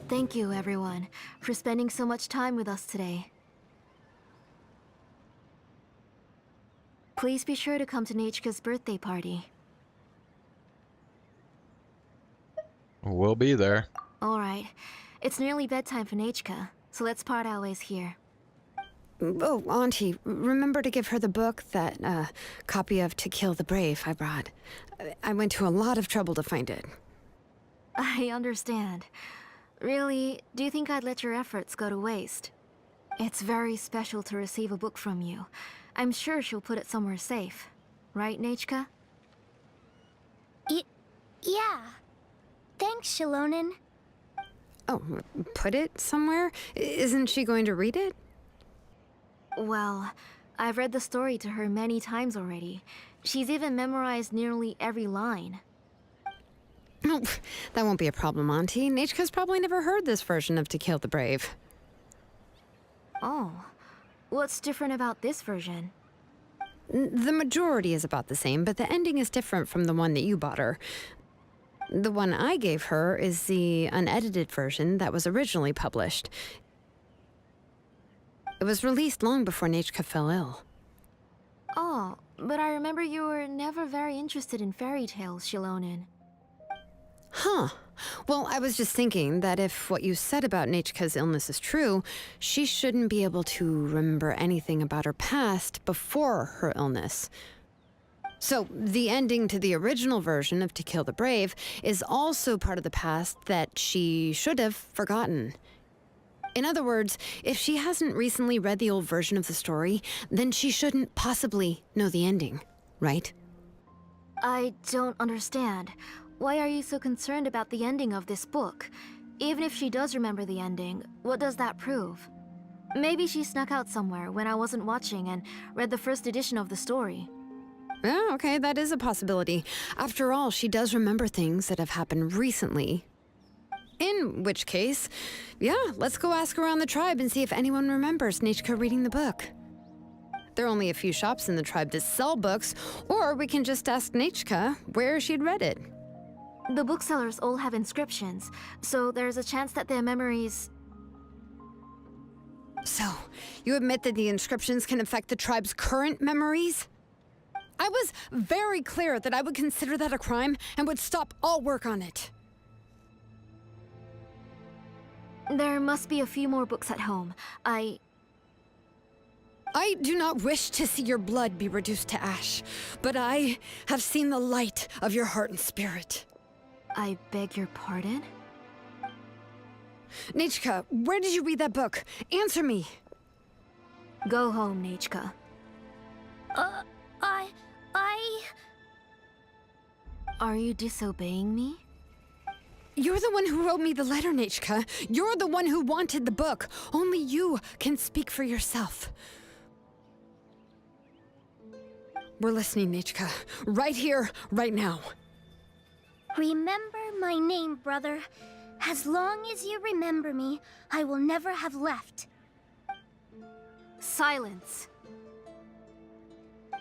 Thank you, everyone, for spending so much time with us today. Please be sure to come to Nachka's birthday party. We'll be there. Alright, it's nearly bedtime for Nachka, so let's part our ways here. Oh, Auntie, remember to give her the book, that copy of To Kill the Brave I brought. I went to a lot of trouble to find it. I understand. Really, do you think I'd let your efforts go to waste? It's very special to receive a book from you. I'm sure she'll put it somewhere safe. Right, Nachka? Yeah. Thanks, Shilonen. Oh, put it somewhere? Isn't she going to read it? Well, I've read the story to her many times already. She's even memorized nearly every line. Oh, that won't be a problem, Auntie. Nachka's probably never heard this version of To Kill the Brave. Oh. What's different about this version? The majority is about the same, but the ending is different from the one that you bought her. The one I gave her is the unedited version that was originally published. It was released long before Nachka fell ill. Oh, but I remember you were never very interested in fairy tales, Shilonen. Huh. Well, I was just thinking that if what you said about Nachka's illness is true, she shouldn't be able to remember anything about her past before her illness. So, the ending to the original version of To Kill the Brave is also part of the past that she should have forgotten. In other words, if she hasn't recently read the old version of the story, then she shouldn't possibly know the ending, right? I don't understand. Why are you so concerned about the ending of this book? Even if she does remember the ending, what does that prove? Maybe she snuck out somewhere when I wasn't watching and read the first edition of the story. Yeah, okay, that is a possibility. After all, she does remember things that have happened recently. In which case, yeah, let's go ask around the tribe and see if anyone remembers Nachka reading the book. There are only a few shops in the tribe that sell books, or we can just ask Nachka where she'd read it. The booksellers all have inscriptions, so there's a chance that their memories... So, you admit that the inscriptions can affect the tribe's current memories? I was very clear that I would consider that a crime and would stop all work on it. There must be a few more books at home. I do not wish to see your blood be reduced to ash, but I have seen the light of your heart and spirit. I beg your pardon? Nachka, where did you read that book? Answer me. Go home, Nachka. Are you disobeying me? You're the one who wrote me the letter, Nachka. You're the one who wanted the book. Only you can speak for yourself. We're listening, Nachka. Right here, right now. Remember my name, brother. As long as you remember me, I will never have left. Silence.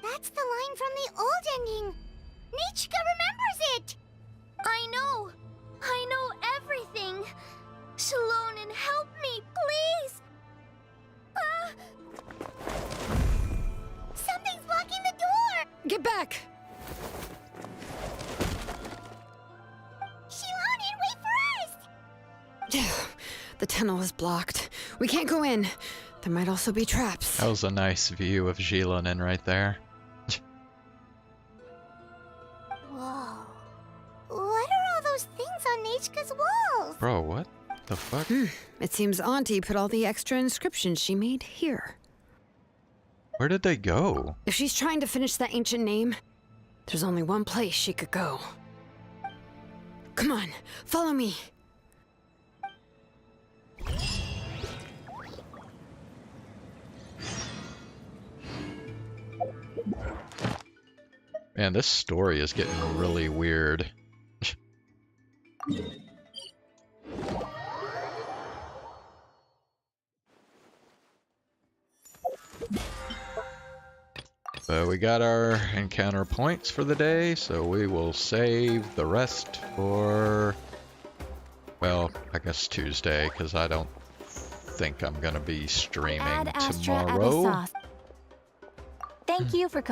That's the line from the old ending. Nichka remembers it. I know everything. Shilonen, help me, please. Something's blocking the door. Get back! Shilonen, wait for us. The tunnel is blocked. We can't go in. There might also be traps. That was a nice view of Jilonen right there. Whoa. Nechka's walls. Bro, what the fuck? It seems Auntie put all the extra inscriptions she made here. Where did they go? If she's trying to finish that ancient name, there's only one place she could go. Come on, follow me. Man, this story is getting really weird. So we got our encounter points for the day, so we will save the rest for, well, I guess Tuesday, because I don't think I'm gonna be streaming Ad Astra tomorrow. Abyssos. Thank you for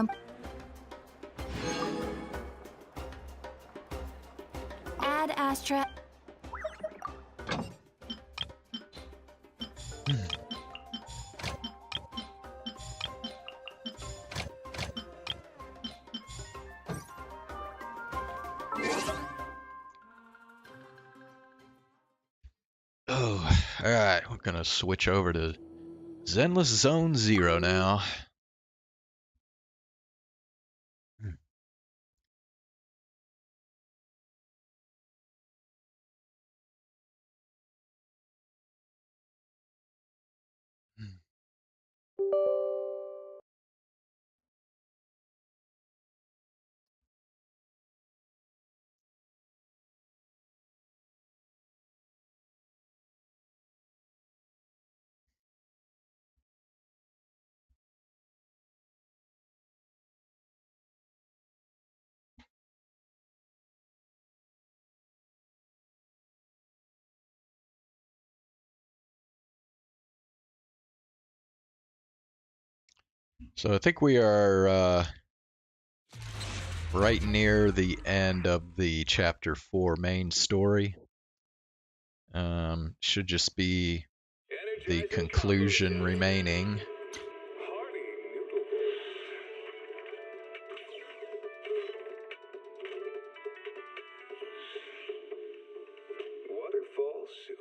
Ad Astra. Oh, alright, we're gonna switch over to ZENLESS Zone 0 now. So I think we are right near the end of the Chapter 4 main story. Should just be the conclusion remaining. Waterfall soup.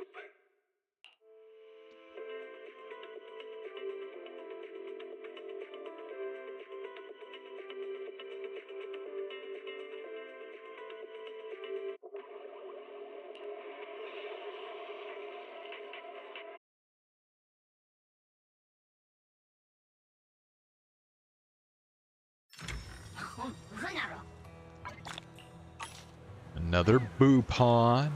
Another boo pawn.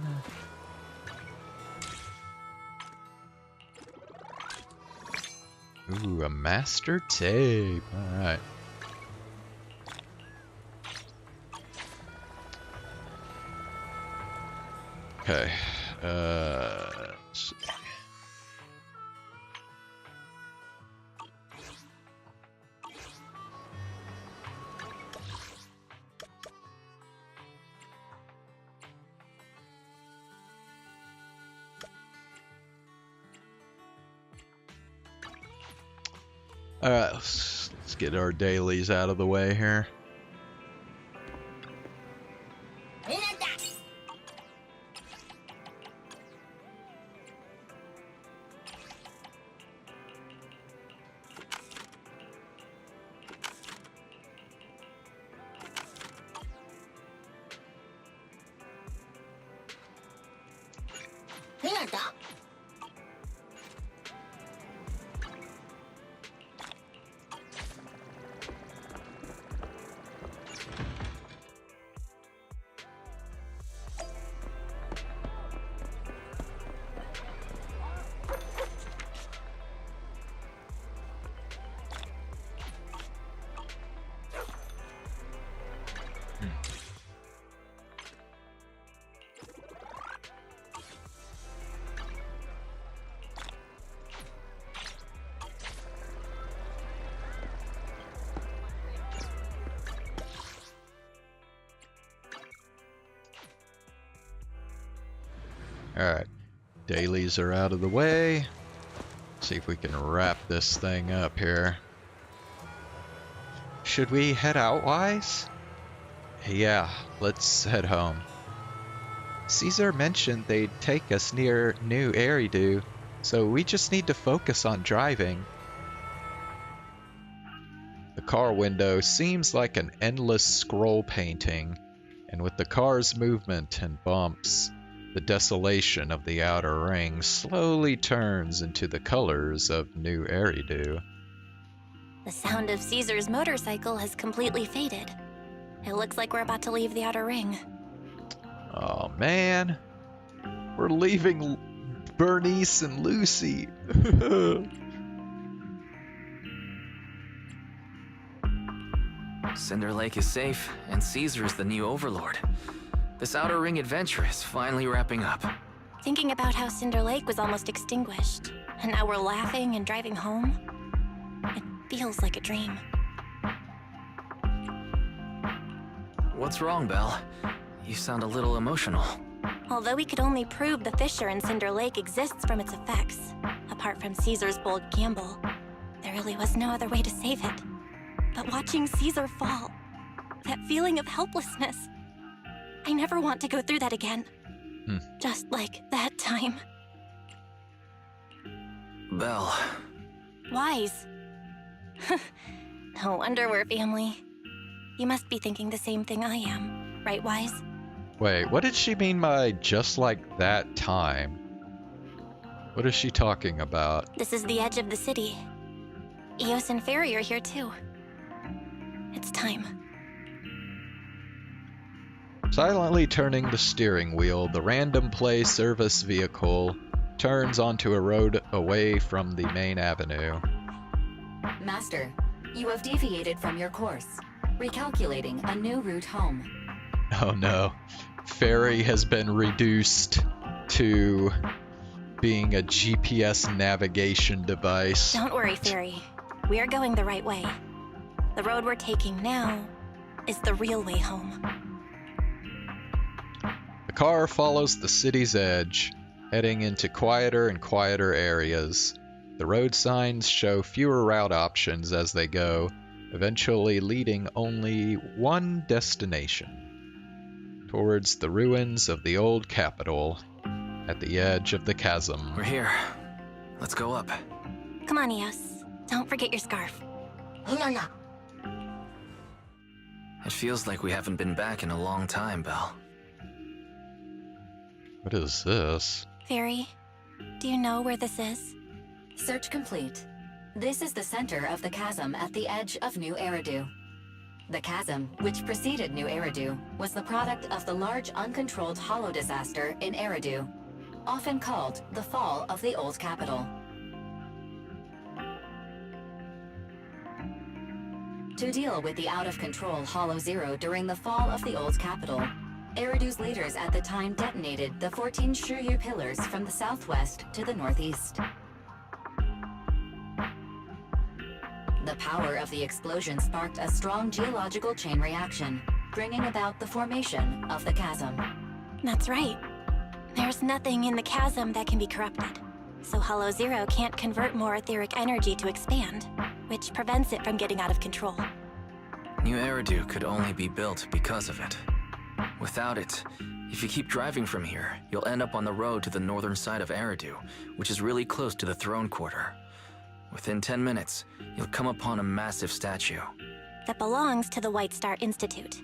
Ooh, a master tape. Alright. Okay. Let's see. Alright, let's get our dailies out of the way here. Alright, dailies are out of the way. See if we can wrap this thing up here. Should we head out, Wise? Yeah, let's head home. Caesar mentioned they'd take us near New Eridu, so we just need to focus on driving. The car window seems like an endless scroll painting, and with the car's movement and bumps, the desolation of the outer ring slowly turns into the colors of New Eridu. The sound of Caesar's motorcycle has completely faded. It looks like we're about to leave the outer ring. Oh man, we're leaving Bernice and Lucy. Cinder Lake is safe, and Caesar is the new overlord. This outer ring adventure is finally wrapping up. Thinking about how Cinder Lake was almost extinguished, and now we're laughing and driving home, it feels like a dream. What's wrong, Belle? You sound a little emotional. Although we could only prove the fissure in Cinder Lake exists from its effects, apart from Caesar's bold gamble, there really was no other way to save it. But watching Caesar fall, that feeling of helplessness, I never want to go through that again. Just like that time. Belle. Wise. No wonder we're family. You must be thinking the same thing I am, right, Wise? Wait, what did she mean by just like that time? What is she talking about? This is the edge of the city. Eos and Fairy are here too. It's time. Silently turning the steering wheel, the random play service vehicle turns onto a road away from the main avenue. Master, you have deviated from your course. Recalculating a new route home. Oh no. Fairy has been reduced to being a GPS navigation device. Don't worry, Fairy. We are going the right way. The road we're taking now is the real way home. The car follows the city's edge, heading into quieter and quieter areas. The road signs show fewer route options as they go, eventually leading only one destination, towards the ruins of the old capital at the edge of the chasm. We're here. Let's go up. Come on, Eos. Don't forget your scarf. It feels like we haven't been back in a long time, Belle. What is this? Fairy, do you know where this is? Search complete. This is the center of the chasm at the edge of New Eridu. The chasm, which preceded New Eridu, was the product of the large uncontrolled hollow disaster in Eridu, often called the fall of the old capital. To deal with the out-of-control Hollow Zero during the fall of the old capital, Eridu's leaders at the time detonated the 14 Shuryu pillars from the southwest to the northeast. The power of the explosion sparked a strong geological chain reaction, bringing about the formation of the chasm. That's right. There's nothing in the chasm that can be corrupted, so Hollow Zero can't convert more etheric energy to expand, which prevents it from getting out of control. New Eridu could only be built because of it. Without it, if you keep driving from here, you'll end up on the road to the northern side of Eridu, which is really close to the throne quarter. Within 10 minutes, you'll come upon a massive statue. That belongs to the White Star Institute.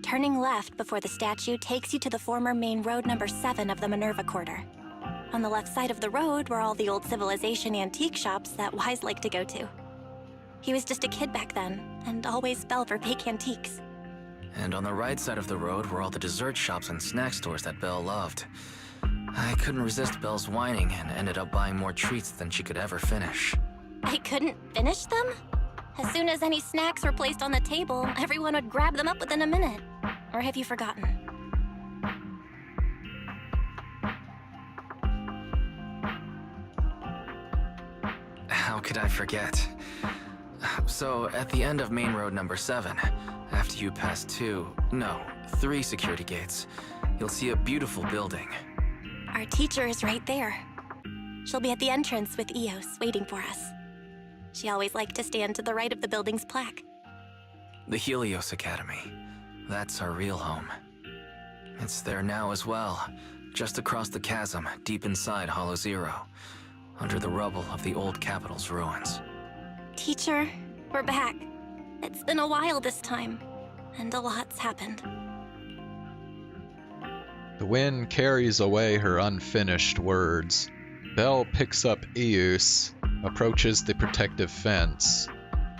Turning left before the statue takes you to the former main road number 7 of the Minerva Quarter. On the left side of the road were all the old civilization antique shops that Wise liked to go to. He was just a kid back then, and always fell for fake antiques. And on the right side of the road were all the dessert shops and snack stores that Belle loved. I couldn't resist Belle's whining and ended up buying more treats than she could ever finish. I couldn't finish them? As soon as any snacks were placed on the table, everyone would grab them up within a minute. Or have you forgotten? How could I forget? So, at the end of main road number 7, after you pass 3 security gates, you'll see a beautiful building. Our teacher is right there. She'll be at the entrance with Eos, waiting for us. She always liked to stand to the right of the building's plaque. The Helios Academy. That's our real home. It's there now as well, just across the chasm, deep inside Hollow Zero, under the rubble of the old capital's ruins. Teacher, we're back. It's been a while this time, and a lot's happened. The wind carries away her unfinished words. Belle picks up Eus, approaches the protective fence.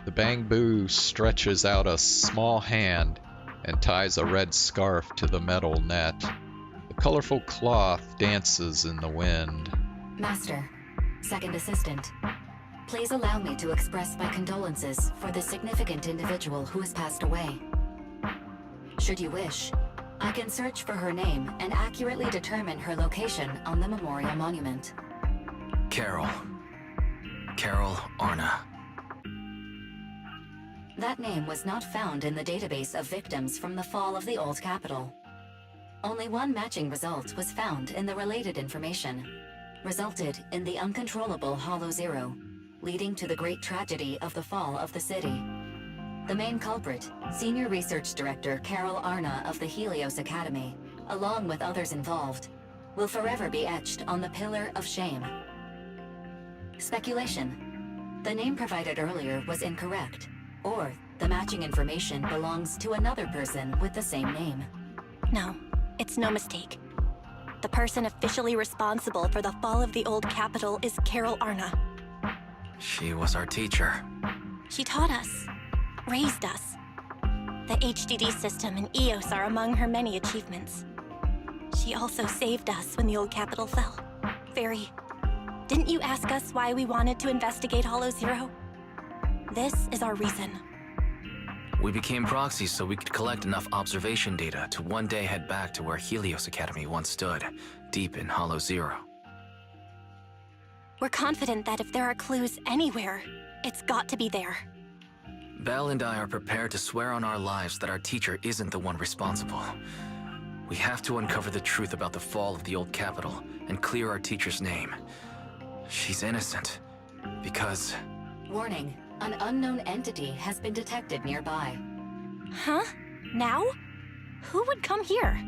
The bamboo stretches out a small hand and ties a red scarf to the metal net. The colorful cloth dances in the wind. Master, second assistant, please allow me to express my condolences for the significant individual who has passed away. Should you wish, I can search for her name and accurately determine her location on the memorial monument. Carol Arna. That name was not found in the database of victims from the fall of the old capital. Only one matching result was found in the related information, resulted in the uncontrollable Hollow Zero, leading to the great tragedy of the fall of the city. The main culprit, Senior Research Director Carol Arna of the Helios Academy, along with others involved, will forever be etched on the Pillar of Shame. Speculation. The name provided earlier was incorrect, or the matching information belongs to another person with the same name. No, it's no mistake. The person officially responsible for the fall of the old capital is Carol Arna. She was our teacher. She taught us, raised us. The HDD system and EOS are among her many achievements. She also saved us when the old capital fell. Very. Didn't you ask us why we wanted to investigate Hollow Zero? This is our reason. We became proxies so we could collect enough observation data to one day head back to where Helios Academy once stood, deep in Hollow Zero. We're confident that if there are clues anywhere, it's got to be there. Belle and I are prepared to swear on our lives that our teacher isn't the one responsible. We have to uncover the truth about the fall of the old capital and clear our teacher's name. She's innocent, because... Warning, an unknown entity has been detected nearby. Huh? Now? Who would come here?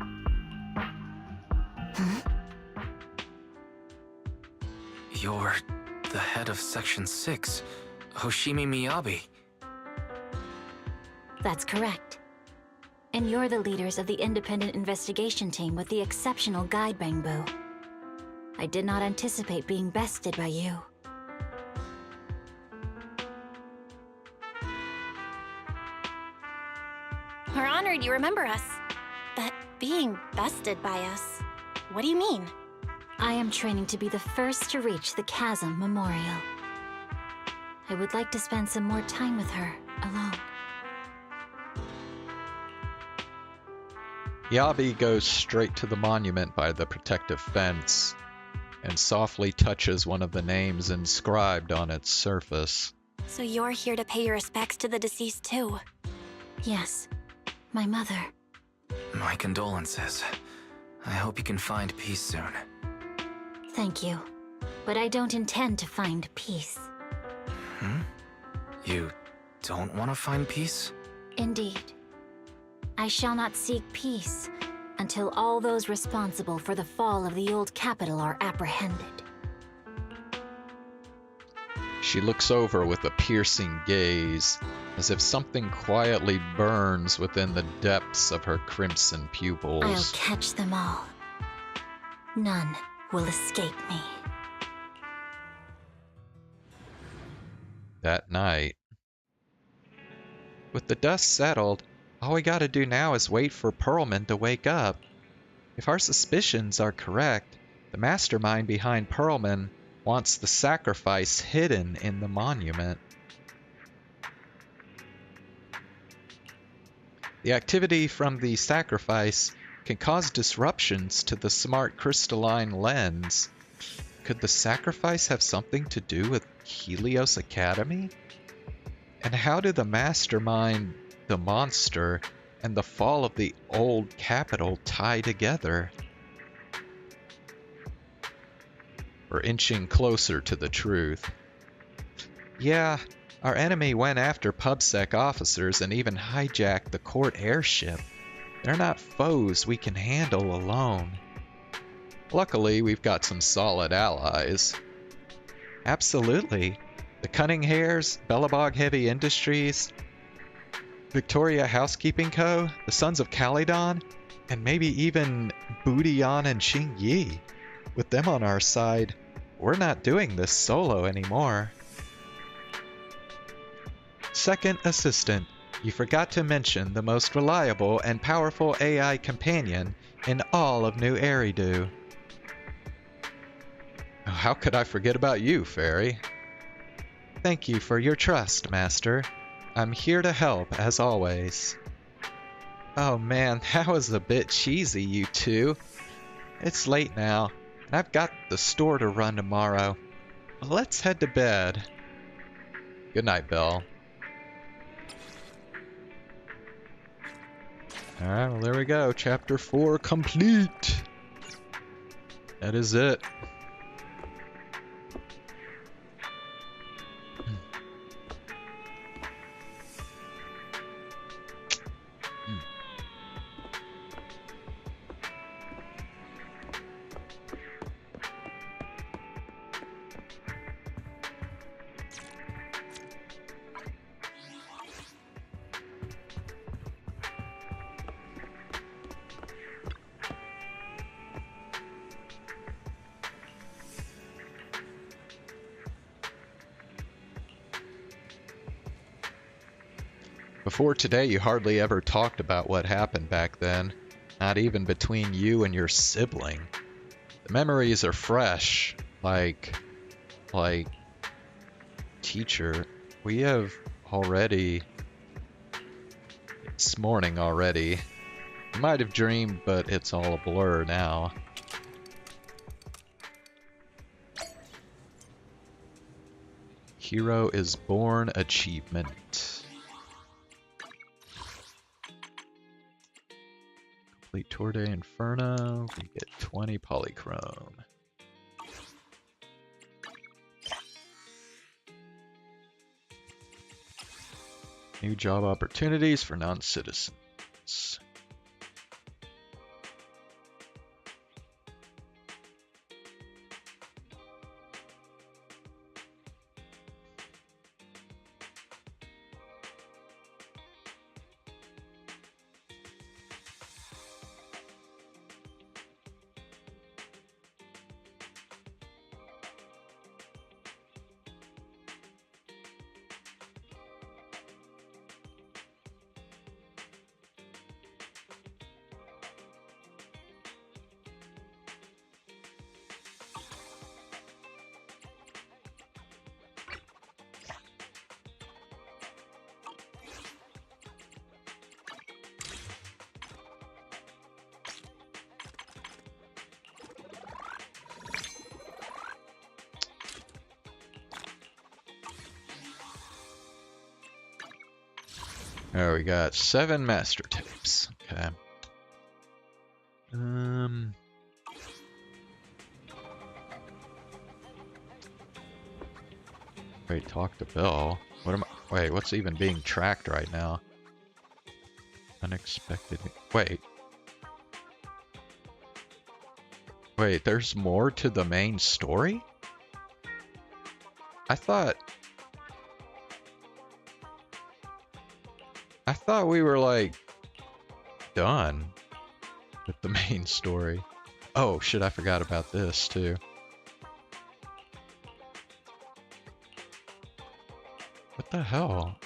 You're the head of Section 6, Hoshimi Miyabi. That's correct. And you're the leaders of the independent investigation team with the exceptional guide bamboo. I did not anticipate being bested by you. We're honored you remember us. But being bested by us, what do you mean? I am training to be the first to reach the Chasm Memorial. I would like to spend some more time with her, alone. Yabi goes straight to the monument by the protective fence and softly touches one of the names inscribed on its surface. So you're here to pay your respects to the deceased too? Yes, my mother. My condolences. I hope you can find peace soon. Thank you, but I don't intend to find peace. You don't want to find peace? Indeed. I shall not seek peace until all those responsible for the fall of the old capital are apprehended. She looks over with a piercing gaze, as if something quietly burns within the depths of her crimson pupils. I'll catch them all. None will escape me. That night, with the dust settled, all we gotta do now is wait for Pearlman to wake up. If our suspicions are correct, the mastermind behind Pearlman wants the sacrifice hidden in the monument. The activity from the sacrifice can cause disruptions to the smart crystalline lens. Could the sacrifice have something to do with Helios Academy? And how do the mastermind, the monster, and the fall of the old capital tie together? We're inching closer to the truth. Yeah, our enemy went after PubSec officers and even hijacked the court airship. They're not foes we can handle alone. Luckily, we've got some solid allies. Absolutely. The Cunning Hares, Bellabog Heavy Industries, Victoria Housekeeping Co., the Sons of Calydon, and maybe even Budian and Xing Yi. With them on our side, we're not doing this solo anymore. Second assistant, you forgot to mention the most reliable and powerful AI companion in all of New Eridu. How could I forget about you, Fairy? Thank you for your trust, Master. I'm here to help, as always. Oh man, that was a bit cheesy, you two. It's late now, and I've got the store to run tomorrow. Let's head to bed. Good night, Belle. Alright, well there we go. Chapter 4 complete! That is it. Before today, you hardly ever talked about what happened back then, not even between you and your sibling. The memories are fresh, like, teacher, we have already, it's morning already. You might have dreamed, but it's all a blur now. Hero is born achievement. Complete Tour Day Inferno, we get 20 polychrome. New job opportunities for non-citizens. Oh, we got 7 master tapes. Okay. Wait, talk to Bill. What am I? Wait, what's even being tracked right now? Unexpected. Wait. Wait, there's more to the main story? I thought we were like done with the main story. Oh shit, I forgot about this too. What the hell?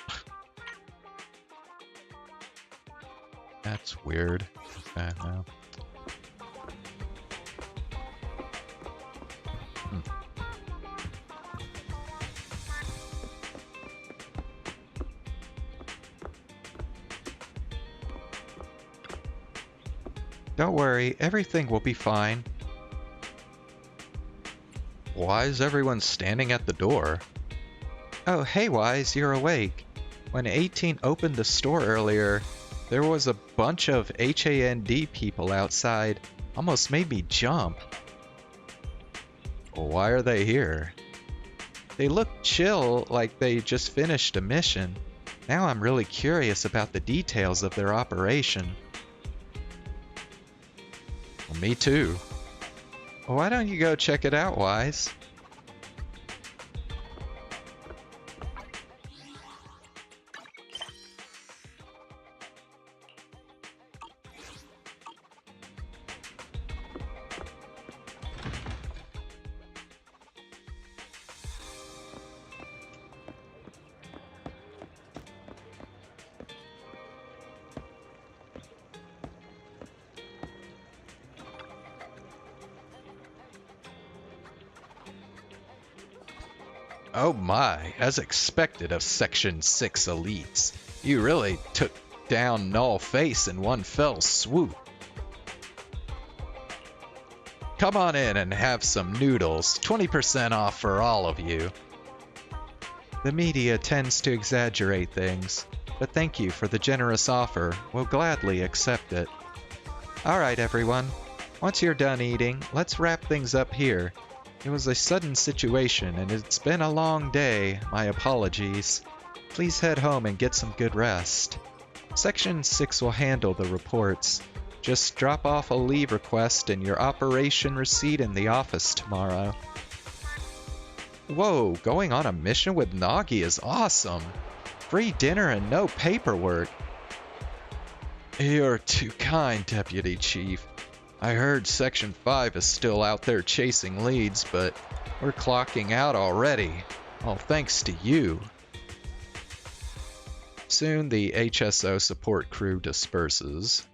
That's weird. Okay, now. Don't worry, everything will be fine. Why is everyone standing at the door? Oh, hey Wise, you're awake. When 18 opened the store earlier, there was a bunch of HAND people outside. Almost made me jump. Well, why are they here? They look chill, like they just finished a mission. Now I'm really curious about the details of their operation. Me too. Why don't you go check it out, Wise? Oh my, as expected of Section 6 elites, you really took down Null Face in one fell swoop. Come on in and have some noodles, 20% off for all of you. The media tends to exaggerate things, but thank you for the generous offer. We'll gladly accept it. Alright everyone, once you're done eating, let's wrap things up here. It was a sudden situation, and it's been a long day. My apologies. Please head home and get some good rest. Section 6 will handle the reports. Just drop off a leave request and your operation receipt in the office tomorrow. Whoa, going on a mission with Nagi is awesome. Free dinner and no paperwork. You're too kind, Deputy Chief. I heard Section 5 is still out there chasing leads, but we're clocking out already. All thanks to you. Soon the HSO support crew disperses.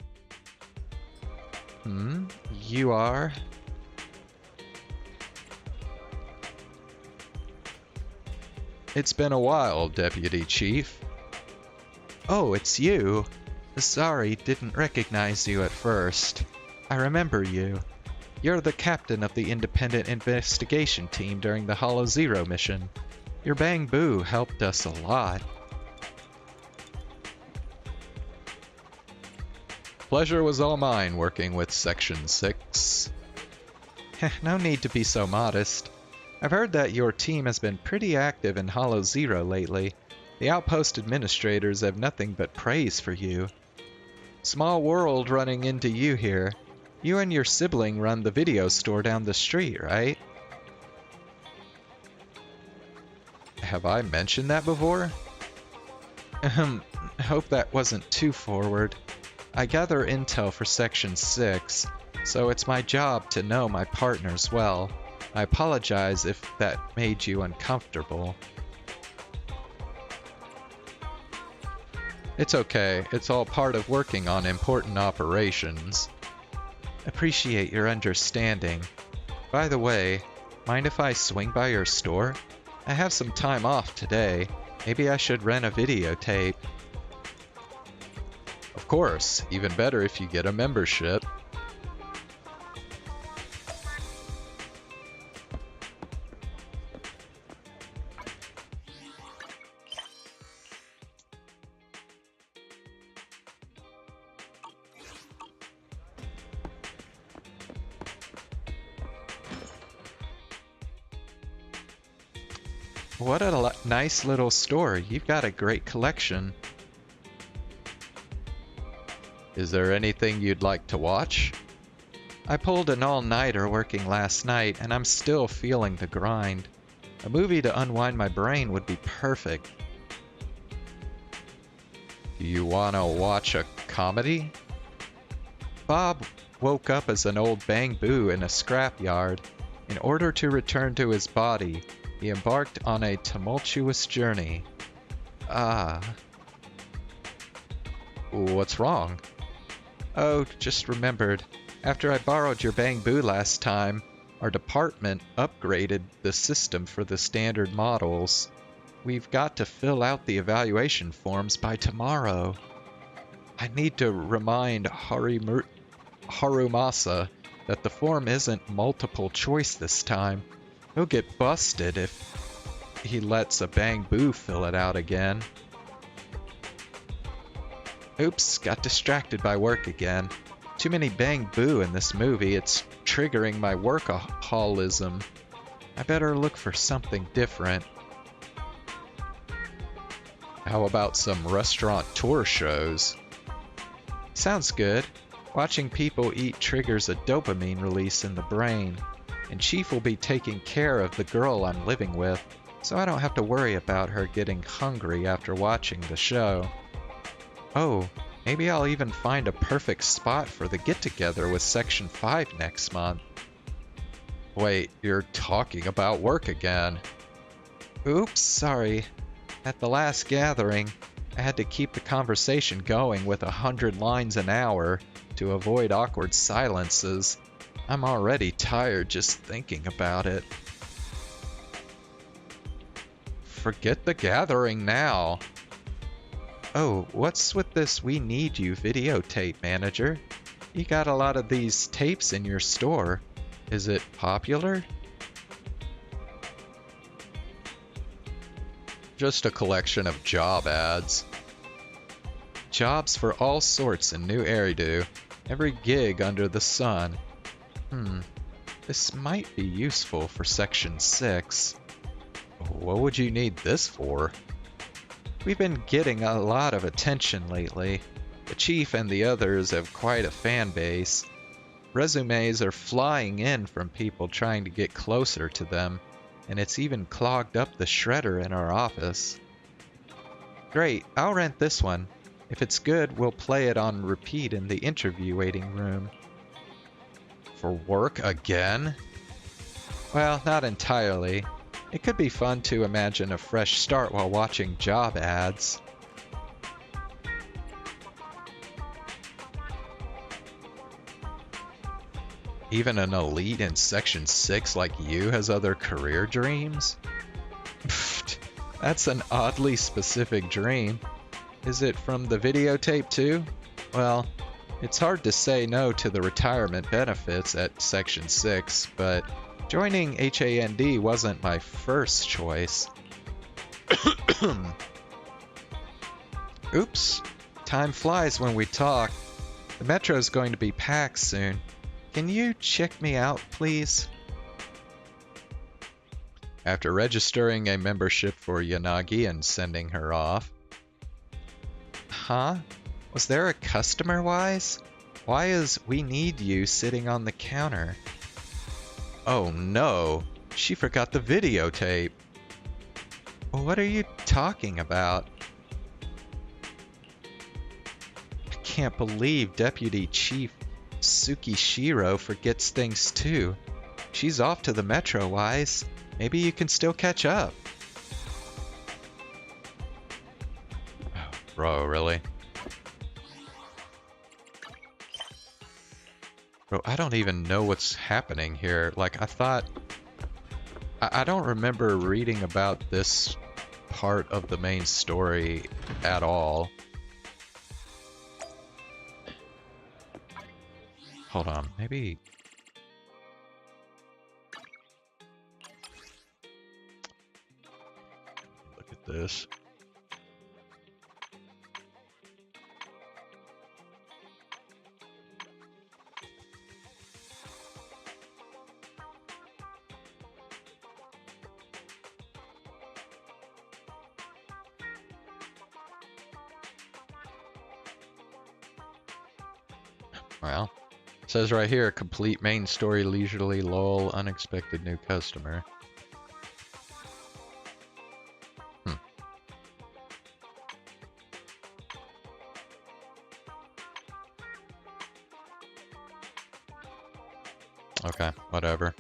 You are? It's been a while, Deputy Chief. Oh, it's you. Sorry, didn't recognize you at first. I remember you. You're the captain of the independent investigation team during the Hollow Zero mission. Your Bang Boo helped us a lot. Pleasure was all mine working with Section 6. No need to be so modest. I've heard that your team has been pretty active in Hollow Zero lately. The outpost administrators have nothing but praise for you. Small world running into you here. You and your sibling run the video store down the street, right? Have I mentioned that before? Hope that wasn't too forward. I gather intel for Section 6, so it's my job to know my partners well. I apologize if that made you uncomfortable. It's okay, it's all part of working on important operations. Appreciate your understanding. By the way, mind if I swing by your store? I have some time off today. Maybe I should rent a videotape. Of course, even better if you get a membership. What a nice little store. You've got a great collection. Is there anything you'd like to watch? I pulled an all-nighter working last night, and I'm still feeling the grind. A movie to unwind my brain would be perfect. Do you want to watch a comedy? Bob woke up as an old Bang Boo in a scrapyard. In order to return to his body, he embarked on a tumultuous journey. Ah. What's wrong? Oh, just remembered. After I borrowed your Bang Boo last time, our department upgraded the system for the standard models. We've got to fill out the evaluation forms by tomorrow. I need to remind Harumasa that the form isn't multiple choice this time. He'll get busted if he lets a Bang Boo fill it out again. Oops, got distracted by work again. Too many Bang Boo in this movie, it's triggering my workaholism. I better look for something different. How about some restaurant tour shows? Sounds good. Watching people eat triggers a dopamine release in the brain, and Chief will be taking care of the girl I'm living with, so I don't have to worry about her getting hungry after watching the show. Oh, maybe I'll even find a perfect spot for the get-together with Section 5 next month. Wait, you're talking about work again. Oops, sorry. At the last gathering, I had to keep the conversation going with 100 lines an hour to avoid awkward silences. I'm already tired just thinking about it. Forget the gathering now. Oh, what's with this We Need You videotape, manager? You got a lot of these tapes in your store. Is it popular? Just a collection of job ads. Jobs for all sorts in New Eridu. Every gig under the sun. This might be useful for Section 6. What would you need this for? We've been getting a lot of attention lately. The Chief and the others have quite a fan base. Resumes are flying in from people trying to get closer to them, and it's even clogged up the shredder in our office. Great, I'll rent this one. If it's good, we'll play it on repeat in the interview waiting room. For work again? Well, not entirely. It could be fun to imagine a fresh start while watching job ads. Even an elite in Section 6 like you has other career dreams? Pfft, that's an oddly specific dream. Is it from the videotape too? Well, it's hard to say no to the retirement benefits at Section 6, but joining HAND wasn't my first choice. Oops, time flies when we talk. The metro's going to be packed soon. Can you check me out, please? After registering a membership for Yanagi and sending her off. Huh? Was there a customer, Wise? Why is We Need You sitting on the counter? Oh no, she forgot the videotape. What are you talking about? I can't believe Deputy Chief Tsukishiro forgets things too. She's off to the metro, Wise. Maybe you can still catch up. Oh, bro, really? Bro, I don't even know what's happening here. Like, I thought... I don't remember reading about this part of the main story at all. Hold on, maybe... Look at this. Well, it says right here, complete main story leisurely, lol, unexpected new customer. Okay, whatever.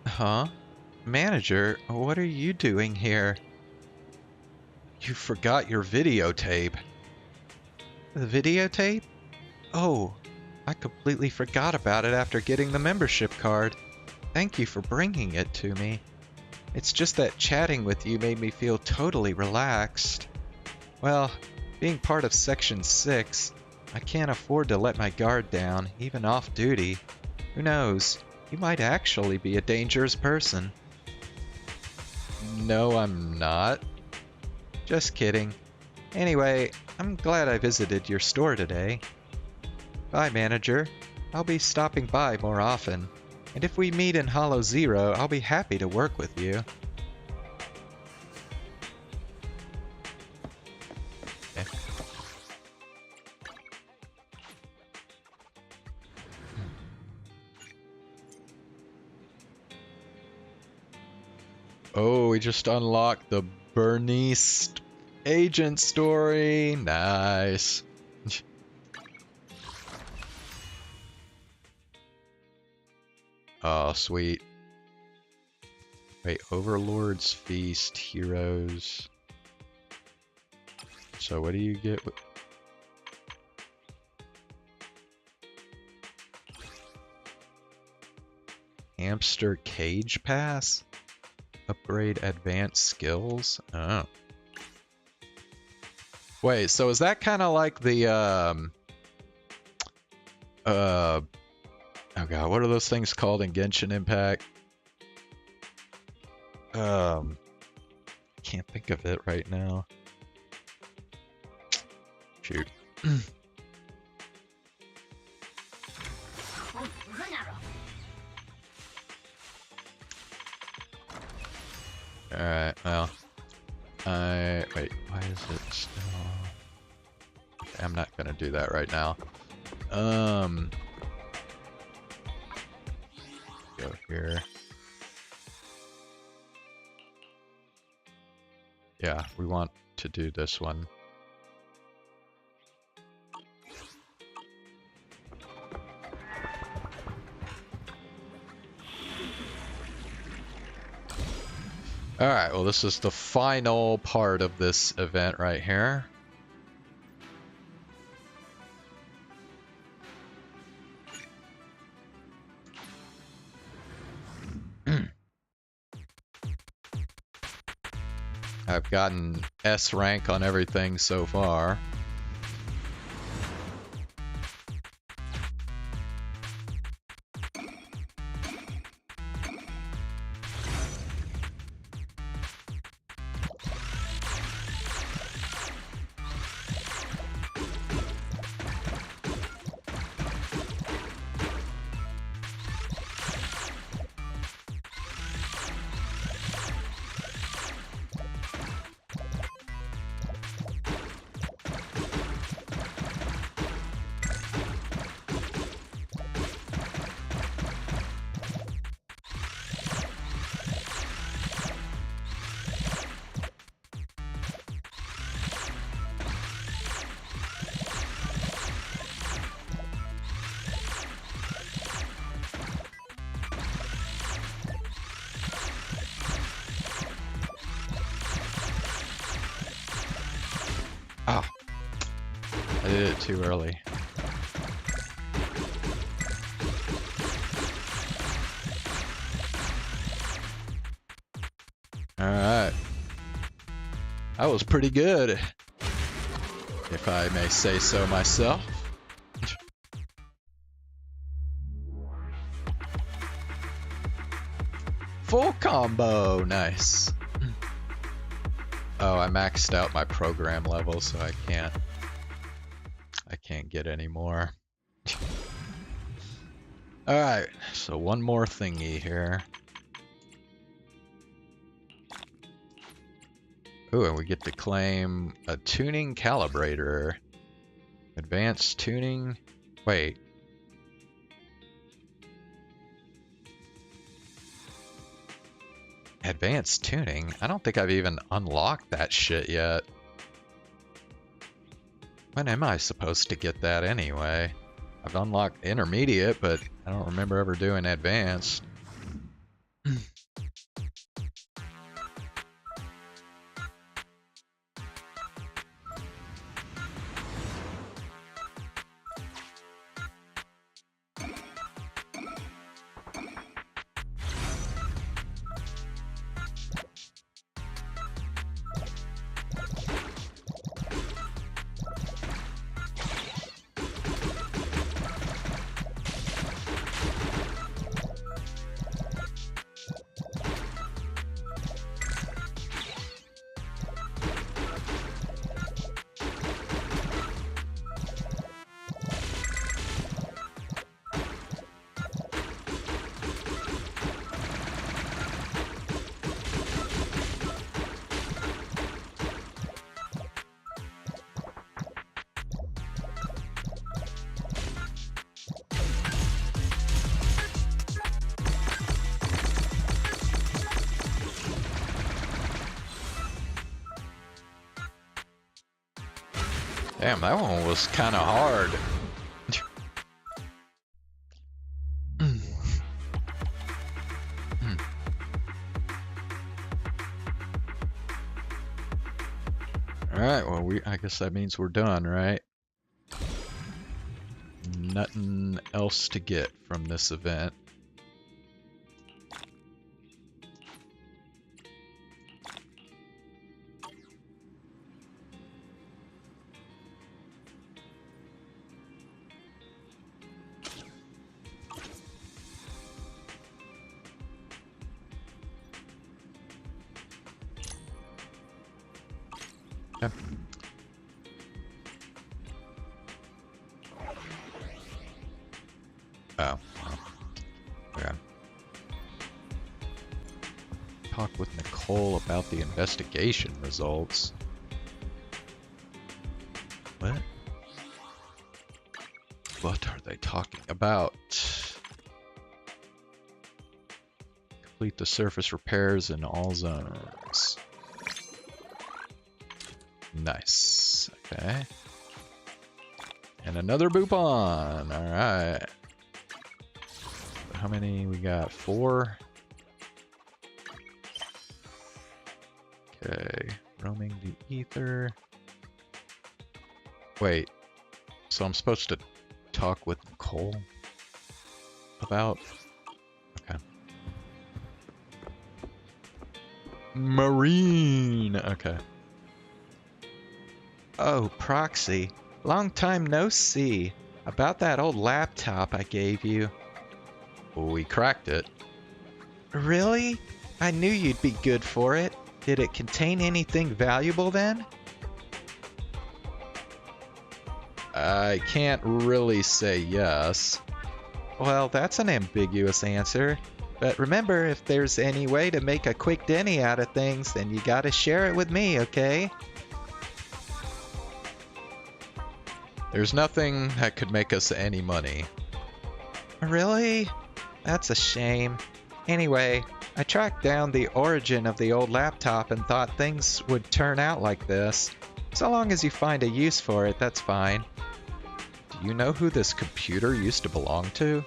Huh? Manager, what are you doing here? You forgot your videotape. The videotape? Oh, I completely forgot about it after getting the membership card. Thank you for bringing it to me. It's just that chatting with you made me feel totally relaxed. Well, being part of Section 6, I can't afford to let my guard down, even off duty. Who knows? You might actually be a dangerous person. No, I'm not. Just kidding. Anyway, I'm glad I visited your store today. Bye, manager. I'll be stopping by more often. And if we meet in Hollow Zero, I'll be happy to work with you. Okay. Oh, we just unlocked the Bernice agent story. Nice. Oh, sweet. Wait, Overlord's Feast, Heroes. So what do you get with... Hamster Cage Pass? Upgrade advanced skills? Oh. Wait, so is that kind of like the, oh god, what are those things called in Genshin Impact? Can't think of it right now. Shoot. Alright, well. Wait, why is it still... I'm not gonna do that right now. Go here. Yeah, we want to do this one. Alright, well this is the final part of this event right here. I've gotten S rank on everything so far. I did it too early. Alright. That was pretty good, if I may say so myself. Full combo, nice. Oh, I maxed out my program level, so I can't get any more. Alright, so one more thingy here. Ooh, and we get to claim a tuning calibrator. Advanced tuning. Wait. Advanced tuning? I don't think I've even unlocked that shit yet. When am I supposed to get that anyway? I've unlocked intermediate, but I don't remember ever doing advanced. Damn, that one was kind of hard. Alright, well, I guess that means we're done, right? Nothing else to get from this event. Okay. Oh. Yeah. Talk with Nicole about the investigation results. What? What are they talking about? Complete the surface repairs in all zones. Nice. Okay. And another Boopon. Alright. How many we got? 4? Okay. Roaming the ether. Wait. So I'm supposed to talk with Nicole about? Okay. Marine. Okay. Oh, Proxy. Long time no see. About that old laptop I gave you. We cracked it. Really? I knew you'd be good for it. Did it contain anything valuable then? I can't really say yes. Well, that's an ambiguous answer. But remember, if there's any way to make a quick Denny out of things, then you gotta share it with me, okay? There's nothing that could make us any money. Really? That's a shame. Anyway, I tracked down the origin of the old laptop and thought things would turn out like this. So long as you find a use for it, that's fine. Do you know who this computer used to belong to?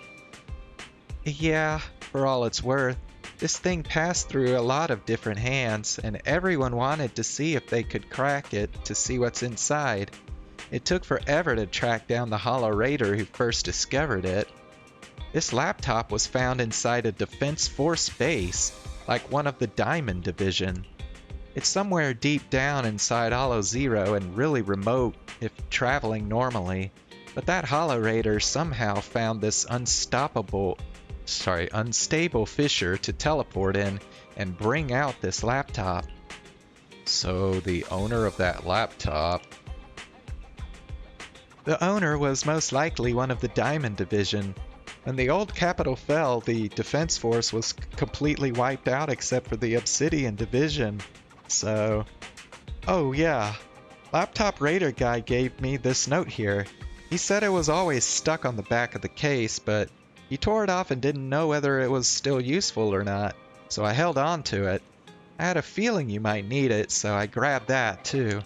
Yeah, for all it's worth. This thing passed through a lot of different hands, and everyone wanted to see if they could crack it to see what's inside. It took forever to track down the Hollow Raider who first discovered it. This laptop was found inside a Defense Force base, like one of the Diamond Division. It's somewhere deep down inside Hollow Zero and really remote if traveling normally, but that Hollow Raider somehow found this unstable fissure to teleport in and bring out this laptop. So the owner of that laptop... The owner was most likely one of the Diamond Division. When the old capital fell, the Defense Force was completely wiped out except for the Obsidian Division. So... Oh yeah, Laptop Raider guy gave me this note here. He said it was always stuck on the back of the case, but he tore it off and didn't know whether it was still useful or not, so I held on to it. I had a feeling you might need it, so I grabbed that too.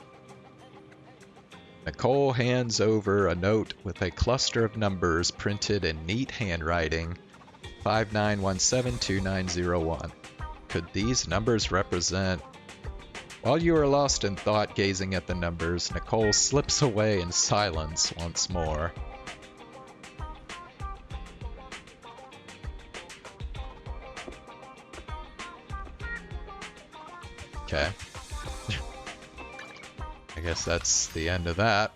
Nicole hands over a note with a cluster of numbers printed in neat handwriting. 59172901. Could these numbers represent... While you are lost in thought gazing at the numbers, Nicole slips away in silence once more. Okay. I guess that's the end of that.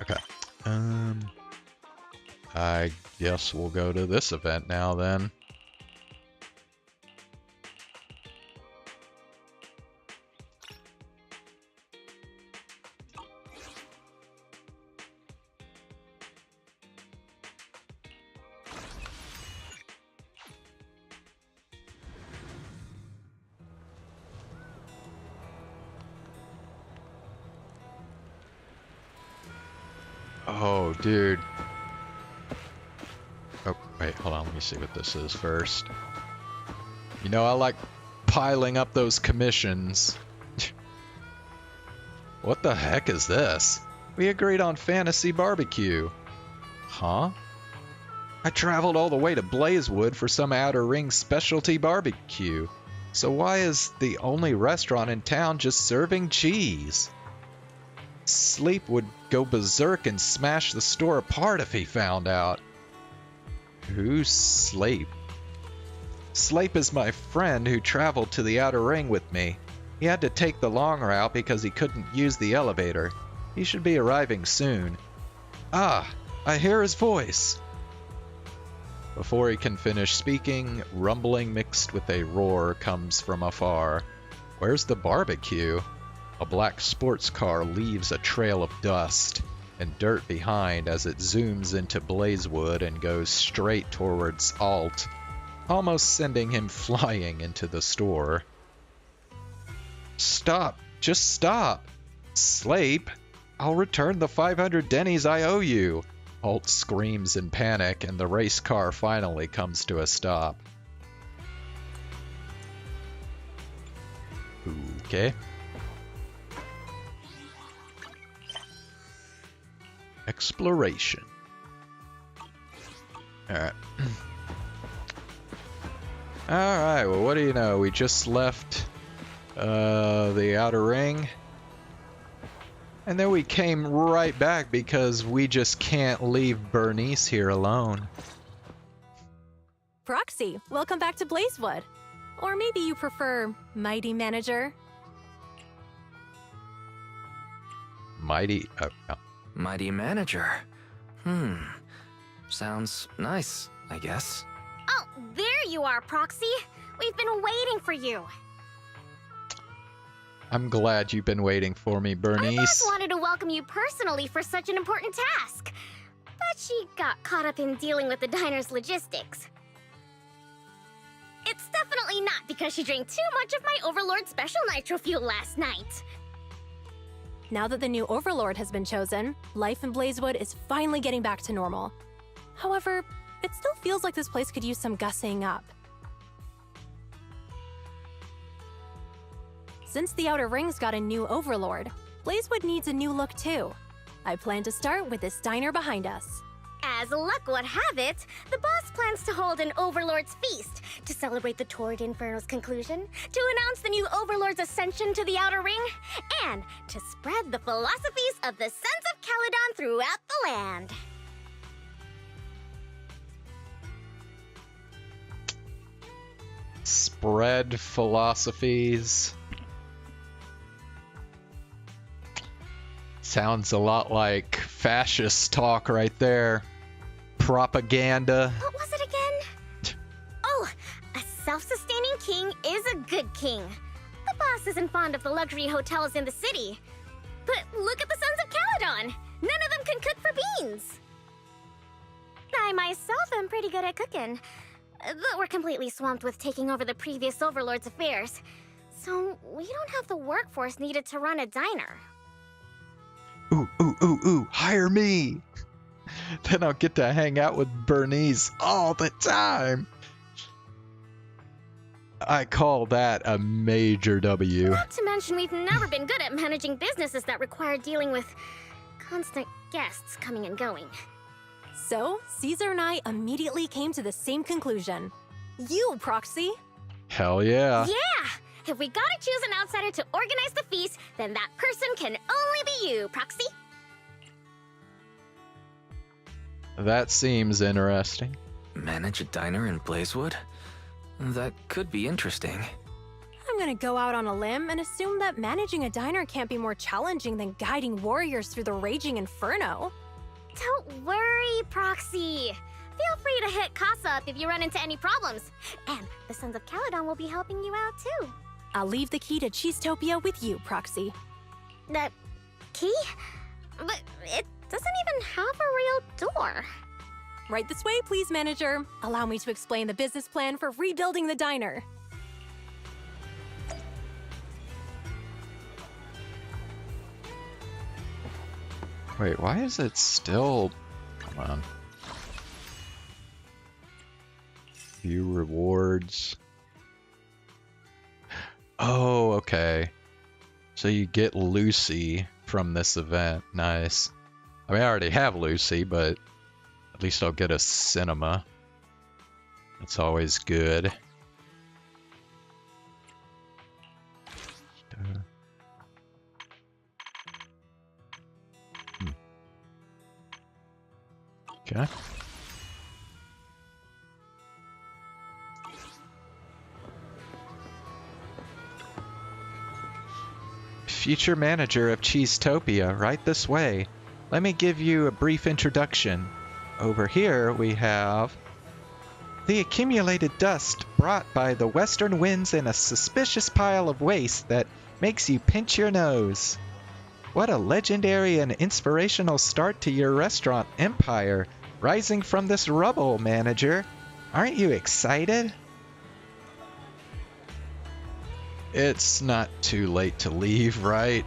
Okay. I guess we'll go to this event now then. Oh, dude. Wait, hold on, let me see what this is first. You know, I like piling up those commissions. What the heck is this? We agreed on fantasy barbecue. Huh? I traveled all the way to Blazewood for some Outer Ring specialty barbecue. So why is the only restaurant in town just serving cheese? Sleep would go berserk and smash the store apart if he found out. Who's Sleep? Sleep is my friend who traveled to the Outer Ring with me. He had to take the long route because he couldn't use the elevator. He should be arriving soon. Ah, I hear his voice. Before he can finish speaking, rumbling mixed with a roar comes from afar. Where's the barbecue? A black sports car leaves a trail of dust and dirt behind as it zooms into Blazewood and goes straight towards Alt, almost sending him flying into the store. Stop! Just stop! Sleep! I'll return the 500 dennies I owe you! Alt screams in panic and the race car finally comes to a stop. Okay. Exploration. Alright. Alright, well what do you know? We just left the Outer Ring. And then we came right back because we just can't leave Bernice here alone. Proxy, welcome back to Blazewood. Or maybe you prefer Mighty Manager. Mighty... Mighty Manager. Sounds nice, I guess. Oh, there you are, Proxy. We've been waiting for you. I'm glad you've been waiting for me, Bernice. Our boss wanted to welcome you personally for such an important task. But she got caught up in dealing with the diner's logistics. It's definitely not because she drank too much of my Overlord Special Nitro Fuel last night. Now that the new Overlord has been chosen, life in Blazewood is finally getting back to normal. However, it still feels like this place could use some gussying up. Since the Outer Ring's got a new Overlord, Blazewood needs a new look too. I plan to start with this diner behind us. As luck would have it, the boss plans to hold an Overlord's Feast to celebrate the Torrid Inferno's conclusion, to announce the new Overlord's ascension to the Outer Ring, and to spread the philosophies of the Sons of Calydon throughout the land. Spread philosophies. Sounds a lot like fascist talk right there. Propaganda. What was it again? Oh, a self-sustaining king is a good king. The boss isn't fond of the luxury hotels in the city. But look at the Sons of Calydon. None of them can cook for beans. I myself am pretty good at cooking, but we're completely swamped with taking over the previous Overlord's affairs. So we don't have the workforce needed to run a diner. Ooh, hire me! Then I'll get to hang out with Bernice all the time! I call that a major W. Not to mention we've never been good at managing businesses that require dealing with constant guests coming and going. So, Caesar and I immediately came to the same conclusion. You, Proxy! Hell yeah! Yeah! If we gotta choose an outsider to organize the feast, then that person can only be you, Proxy. That seems interesting. Manage a diner in Blazewood? That could be interesting. I'm gonna go out on a limb and assume that managing a diner can't be more challenging than guiding warriors through the raging inferno. Don't worry, Proxy. Feel free to hit Casa up if you run into any problems. And the Sons of Calydon will be helping you out too. I'll leave the key to Cheesetopia with you, Proxy. The key? But it doesn't even have a real door. Right this way, please, manager. Allow me to explain the business plan for rebuilding the diner. Wait, why is it still... Come on. View rewards. Oh, okay. So you get Lucy from this event. Nice. I mean, I already have Lucy, but at least I'll get a cinema. That's always good. Okay. Future manager of Cheesetopia, right this way. Let me give you a brief introduction. Over here we have the accumulated dust brought by the western winds in a suspicious pile of waste that makes you pinch your nose. What a legendary and inspirational start to your restaurant empire, rising from this rubble, manager. Aren't you excited? It's not too late to leave, right?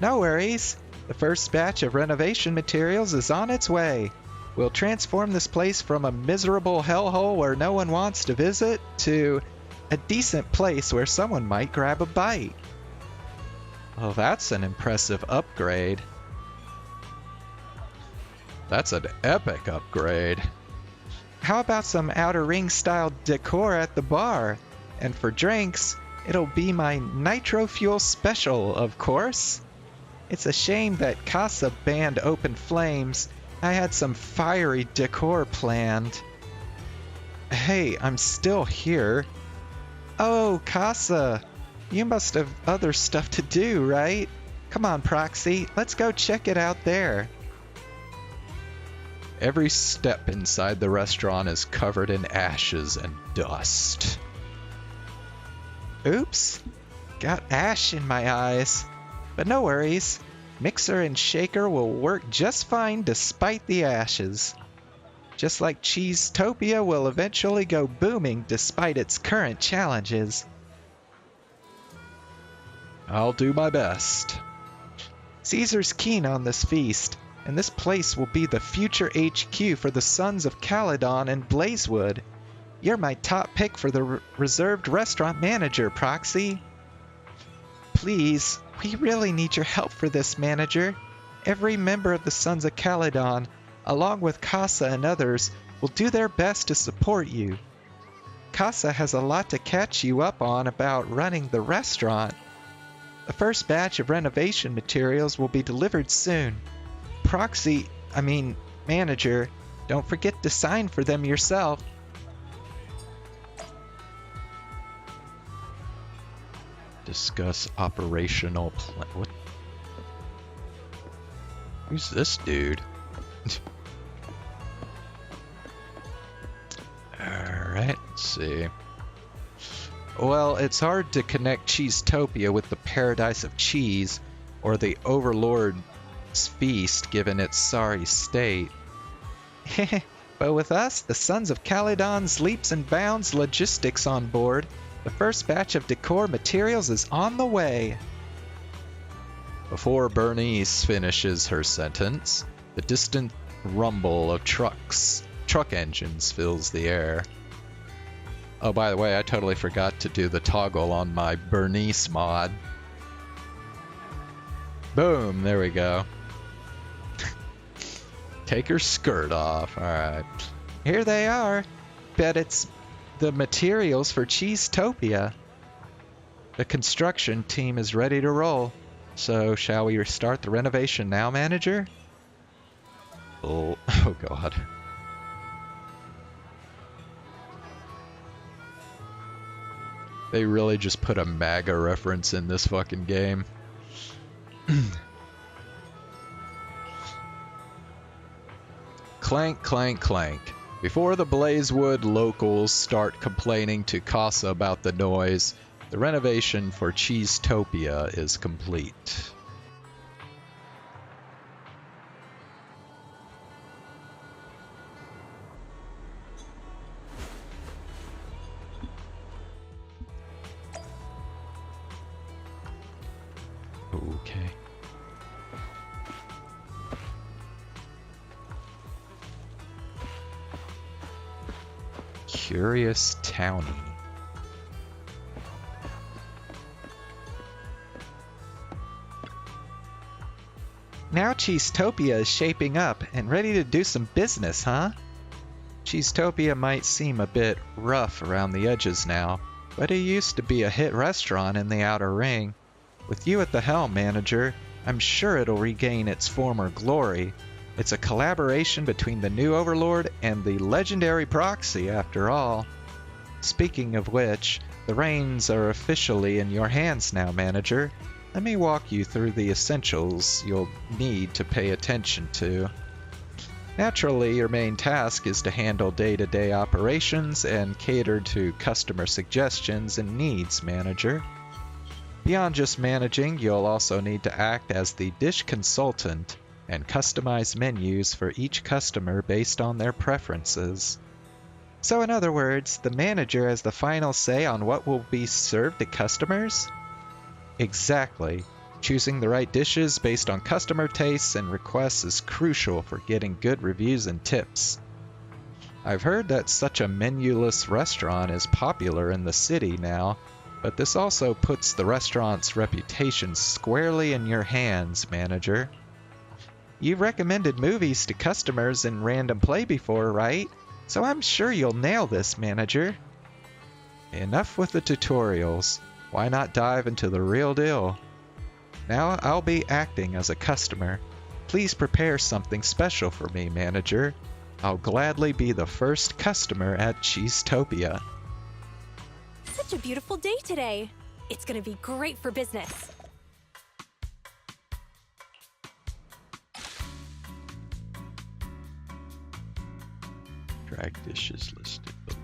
No worries. The first batch of renovation materials is on its way. We'll transform this place from a miserable hellhole where no one wants to visit to a decent place where someone might grab a bite. Well, that's an impressive upgrade. That's an epic upgrade. How about some Outer Ring style decor at the bar? And for drinks, it'll be my Nitro Fuel Special, of course. It's a shame that Casa banned open flames. I had some fiery decor planned. Hey, I'm still here. Oh, Casa, you must have other stuff to do, right? Come on, Proxy, let's go check it out there. Every step inside the restaurant is covered in ashes and dust. Oops, got ash in my eyes. But no worries, mixer and shaker will work just fine despite the ashes. Just like Cheesetopia will eventually go booming despite its current challenges. I'll do my best. Caesar's keen on this feast, and this place will be the future HQ for the Sons of Calydon and Blazewood. You're my top pick for the reserved restaurant manager, Proxy. Please, we really need your help for this, manager. Every member of the Sons of Calydon, along with Casa and others, will do their best to support you. Casa has a lot to catch you up on about running the restaurant. The first batch of renovation materials will be delivered soon. Manager, don't forget to sign for them yourself. Discuss operational plan. What? Who's this dude? Alright, let's see. Well, it's hard to connect Cheesetopia with the Paradise of Cheese, or the Overlord's Feast given its sorry state. But with us, the Sons of Calydon's leaps and bounds logistics on board, the first batch of decor materials is on the way. Before Bernice finishes her sentence, the distant rumble of truck engines fills the air. Oh, by the way, I totally forgot to do the toggle on my Bernice mod. Boom, there we go. Take her skirt off. Alright. Here they are. Bet it's the materials for Cheesetopia. The construction team is ready to roll. So, shall we start the renovation now, manager? Oh god. They really just put a MAGA reference in this fucking game. Clank, clank, clank. Before the Blazewood locals start complaining to Casa about the noise, the renovation for Cheesetopia is complete. Okay. Curious Townie. Now Cheesetopia is shaping up and ready to do some business, huh? Cheesetopia might seem a bit rough around the edges now, but it used to be a hit restaurant in the Outer Ring. With you at the helm, manager, I'm sure it'll regain its former glory. It's a collaboration between the new Overlord and the legendary Proxy, after all. Speaking of which, the reins are officially in your hands now, manager. Let me walk you through the essentials you'll need to pay attention to. Naturally, your main task is to handle day-to-day operations and cater to customer suggestions and needs, manager. Beyond just managing, you'll also need to act as the dish consultant and customize menus for each customer based on their preferences. So in other words, the manager has the final say on what will be served to customers? Exactly. Choosing the right dishes based on customer tastes and requests is crucial for getting good reviews and tips. I've heard that such a menuless restaurant is popular in the city now, but this also puts the restaurant's reputation squarely in your hands, manager. You've recommended movies to customers in Random Play before, right? So I'm sure you'll nail this, manager. Enough with the tutorials. Why not dive into the real deal? Now I'll be acting as a customer. Please prepare something special for me, manager. I'll gladly be the first customer at Cheesetopia. Such a beautiful day today. It's gonna be great for business. Drag dishes listed below.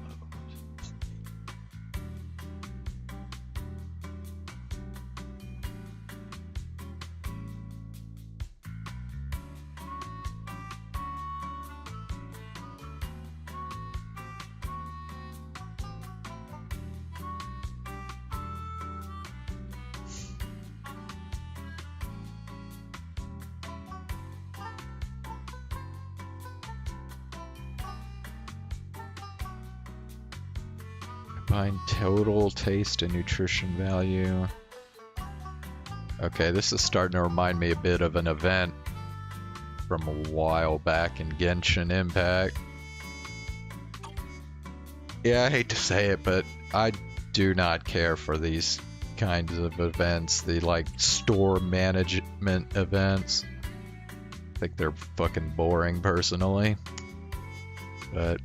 Combine total taste and nutrition value. Okay, this is starting to remind me a bit of an event from a while back in Genshin Impact. Yeah, I hate to say it, but I do not care for these kinds of events, the like store management events. I think they're fucking boring personally. But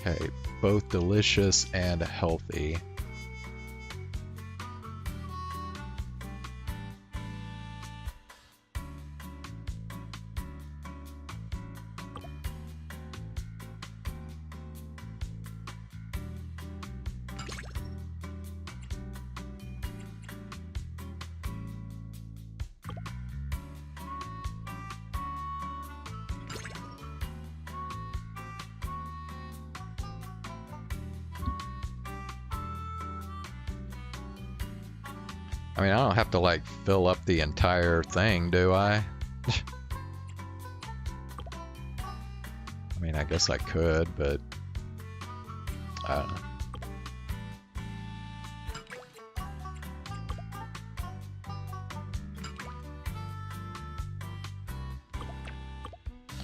okay, both delicious and healthy. I mean, I don't have to like fill up the entire thing, do I? I mean, I guess I could, but I don't know.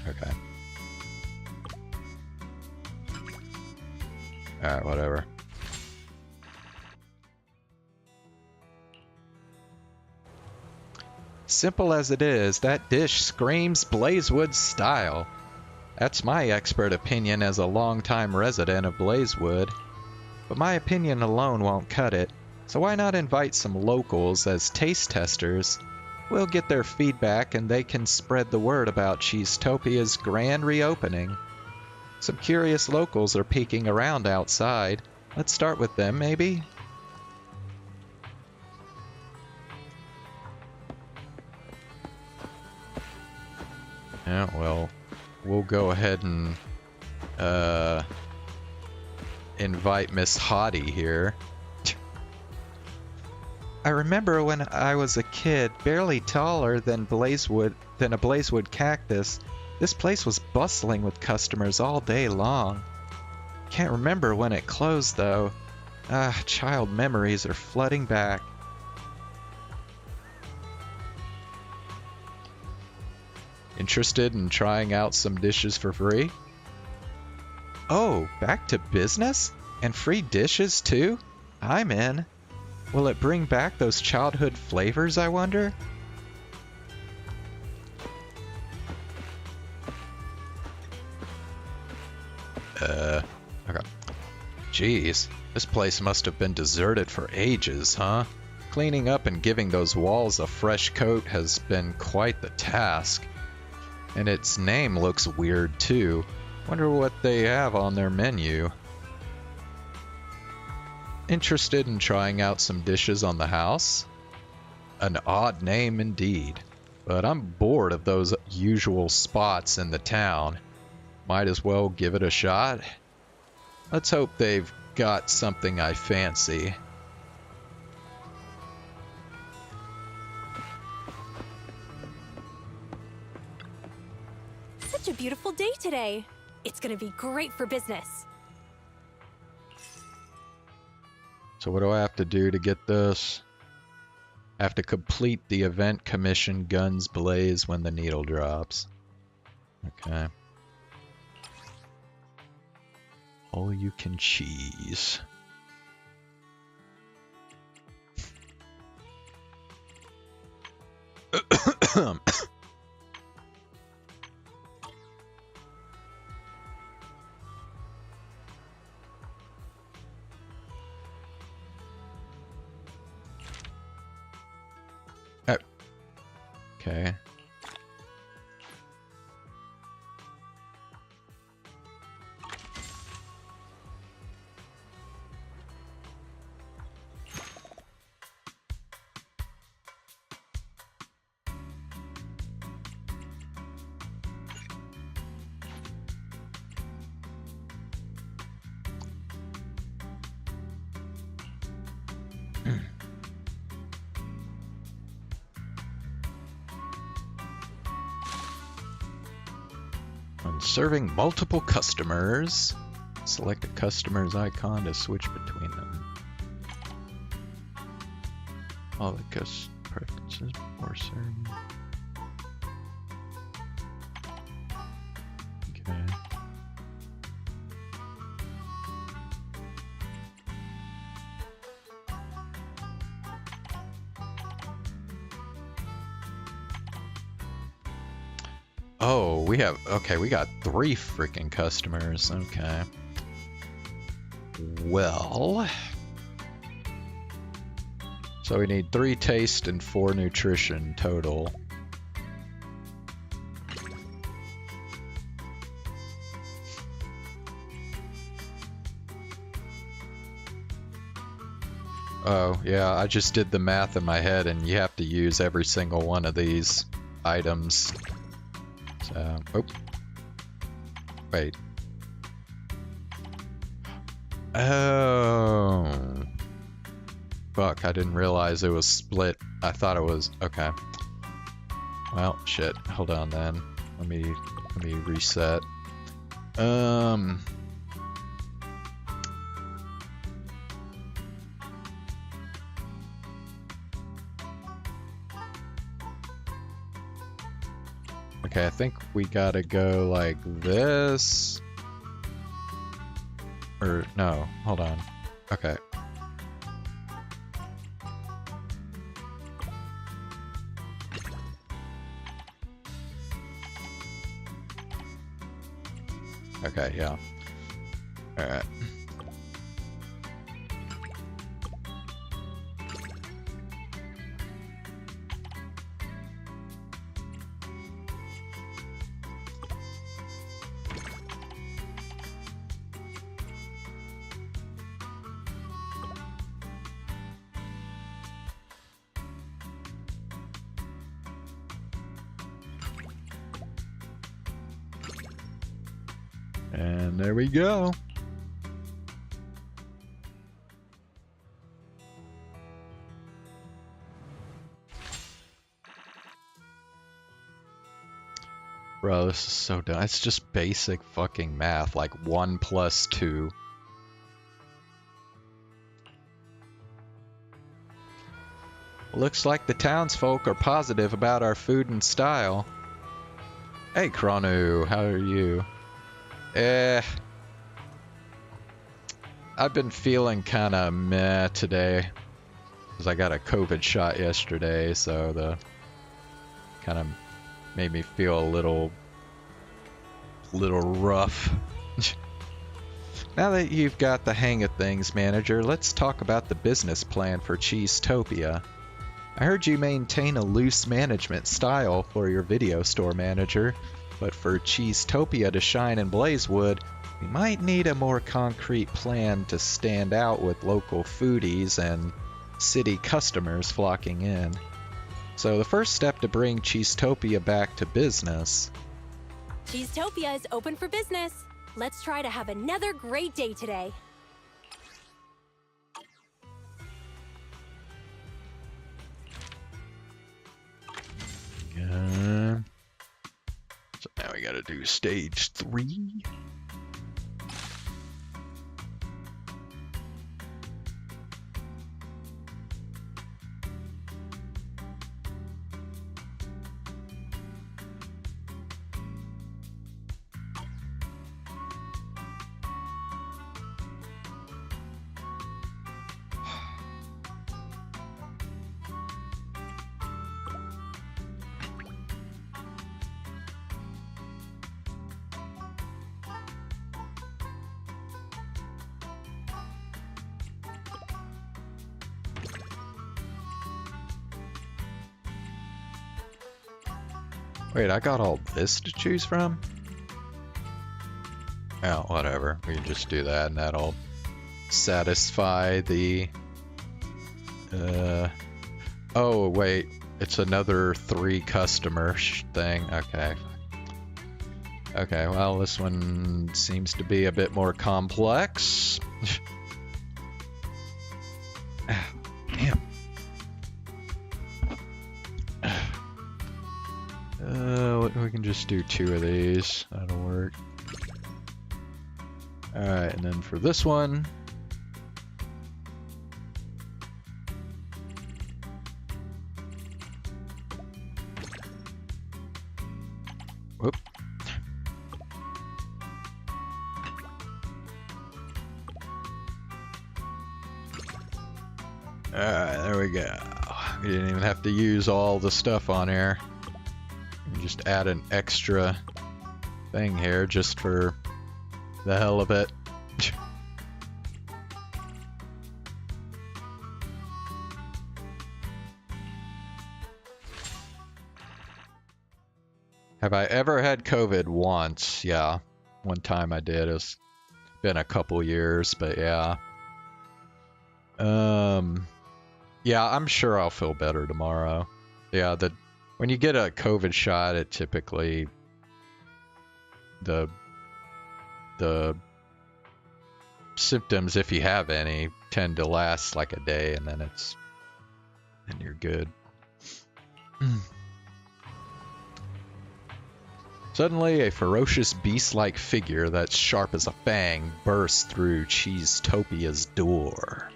Okay. Alright, whatever. Simple as it is, that dish screams Blazewood style. That's my expert opinion as a longtime resident of Blazewood. But my opinion alone won't cut it, so why not invite some locals as taste testers? We'll get their feedback and they can spread the word about Cheesetopia's grand reopening. Some curious locals are peeking around outside. Let's start with them, maybe? Yeah, well, we'll go ahead and invite Miss Hottie here. I remember when I was a kid, barely taller than a Blazewood cactus, this place was bustling with customers all day long. Can't remember when it closed, though. Ah, child memories are flooding back. Interested in trying out some dishes for free? Oh, back to business? And free dishes, too? I'm in. Will it bring back those childhood flavors, I wonder? Okay. Jeez, this place must have been deserted for ages, huh? Cleaning up and giving those walls a fresh coat has been quite the task. And its name looks weird, too. Wonder what they have on their menu. Interested in trying out some dishes on the house? An odd name indeed. But I'm bored of those usual spots in the town. Might as well give it a shot. Let's hope they've got something I fancy. Such a beautiful day today. It's gonna be great for business. So what do I have to do to get this? I have to complete the event commission Guns Blaze when the needle drops. Okay. All you can cheese. Okay. When serving multiple customers, select a customer's icon to switch between them. All the preferences before serving. Okay. Oh, we got 3 freaking customers. Okay. Well. So we need 3 taste and 4 nutrition total. Oh, yeah, I just did the math in my head and you have to use every single one of these items. So, oh. Wait. Oh. Fuck, I didn't realize it was split. I thought it was, okay. Well, shit. Hold on then. Let me reset. Okay, I think we gotta go like this. Or, no, hold on. Okay. Okay, yeah. Alright. And there we go. Bro, this is so dumb. It's just basic fucking math, like 1 plus 2. Looks like the townsfolk are positive about our food and style. Hey, Kronu, how are you? I've been feeling kind of meh today. Because I got a COVID shot yesterday, so the kind of made me feel a little rough. Now that you've got the hang of things, manager, let's talk about the business plan for Cheesetopia. I heard you maintain a loose management style for your video store manager, but for Cheesetopia to shine in Blazewood, we might need a more concrete plan to stand out with local foodies and city customers flocking in. So the first step to bring Cheesetopia back to business. Cheesetopia is open for business. Let's try to have another great day today. So now we gotta do stage 3. Wait, I got all this to choose from? Oh, whatever. We can just do that and that'll satisfy the... Oh, wait. It's another 3 customer thing. Okay. Okay, well, this one seems to be a bit more complex. Damn. We can just do 2 of these. That'll work. Alright, and then for this one... Whoop. Alright, there we go. We didn't even have to use all the stuff on here. Just add an extra thing here just for the hell of it. Have I ever had COVID? Once, yeah. One time I did. It's been a couple years, but yeah. Yeah, I'm sure I'll feel better tomorrow. Yeah, when you get a COVID shot, it typically the symptoms, if you have any, tend to last like a day, and then you're good. Suddenly, a ferocious beast-like figure that's sharp as a fang bursts through Cheesetopia's door.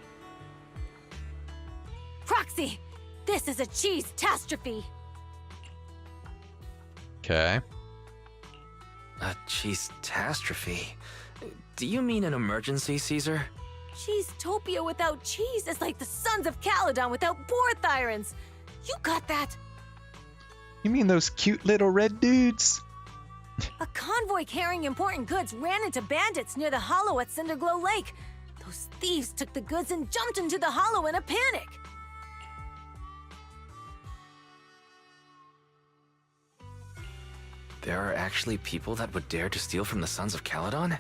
Proxy! This is a cheese-tastrophe! Okay. A cheese-tastrophe? Do you mean an emergency, Caesar? Cheesetopia without cheese is like the sons of Calydon without Borthyrans! You got that? You mean those cute little red dudes? A convoy carrying important goods ran into bandits near the hollow at Cinderglow Lake. Those thieves took the goods and jumped into the hollow in a panic. There are actually people that would dare to steal from the Sons of Calydon?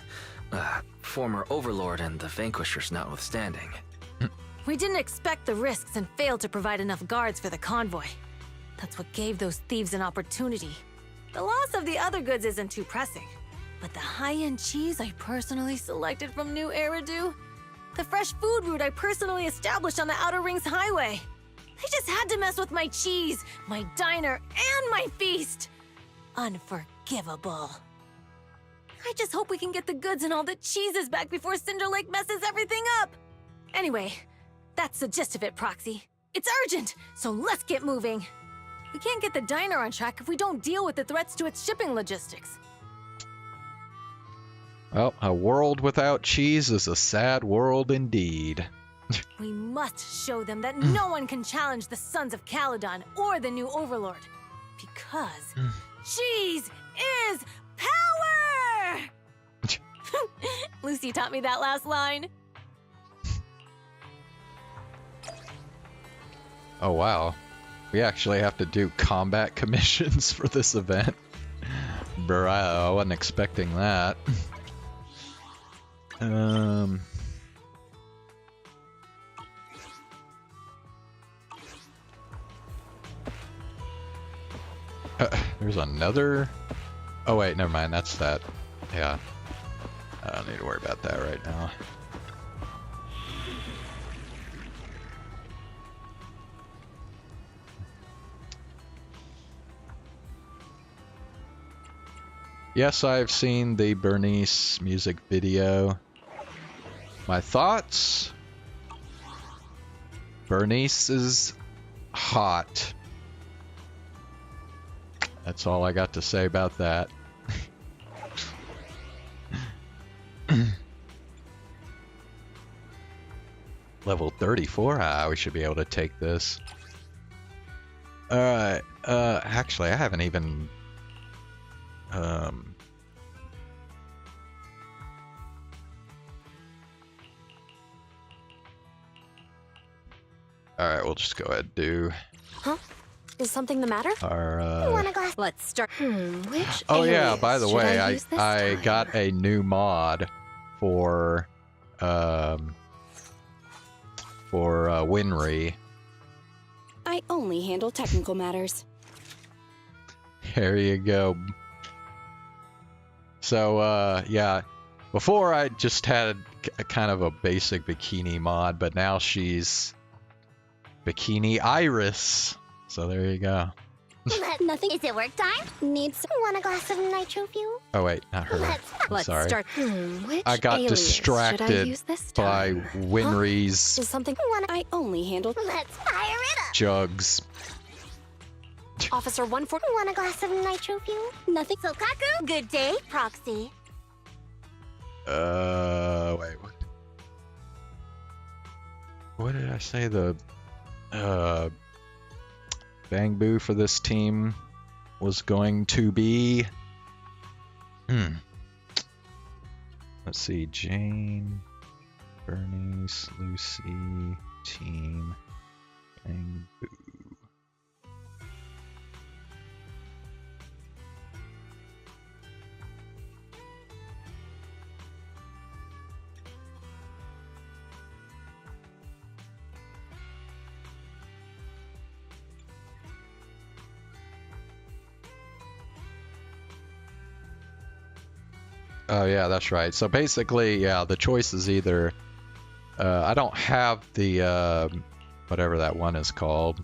Former Overlord and the Vanquishers notwithstanding. We didn't expect the risks and failed to provide enough guards for the convoy. That's what gave those thieves an opportunity. The loss of the other goods isn't too pressing. But the high-end cheese I personally selected from New Eridu, the fresh food route I personally established on the Outer Rings Highway. They just had to mess with my cheese, my diner, and my feast. Unforgettable. Unforgivable. I just hope we can get the goods and all the cheeses back before Cinder Lake messes everything up. Anyway, that's the gist of it, Proxy. It's urgent, so let's get moving. We can't get the diner on track if we don't deal with the threats to its shipping logistics. Well, a world without cheese is a sad world indeed. We must show them that no one can challenge the Sons of Calydon or the new Overlord. Because cheese is power! Lucy taught me that last line. Oh wow. We actually have to do combat commissions for this event. Bro, I wasn't expecting that. There's another... Oh wait, never mind, that's that. Yeah. I don't need to worry about that right now. Yes, I've seen the Bernice music video. My thoughts? Bernice is hot. That's all I got to say about that. Level 34? Ah, we should be able to take this. Alright, actually, I haven't even... Alright, we'll just go ahead and do... Huh? Is something the matter? Our, Want a glass? Let's start. Which Oh yeah, alias by the should way, I use this I time? got a new mod for Winry. I only handle technical matters. There you go. So yeah, before I just had a kind of a basic bikini mod, but now she's Bikini Iris. So there you go. Nothing. Is it work time? Needs. Want a glass of nitro fuel? Oh wait, not her. Let's Sorry. Start. Which I got alias should I distracted use this by time? Winry's Is something? I only handle. Let's fire it up. jugs. Officer 140. Want a glass of nitro fuel? Nothing. Sokaku. Good day, Proxy. Wait. What did I say? The Bang Boo for this team was going to be. Let's see. Jane, Bernice, Lucy, team, Bang Boo. Oh yeah, that's right. So basically, yeah, the choice is either I don't have the whatever that one is called.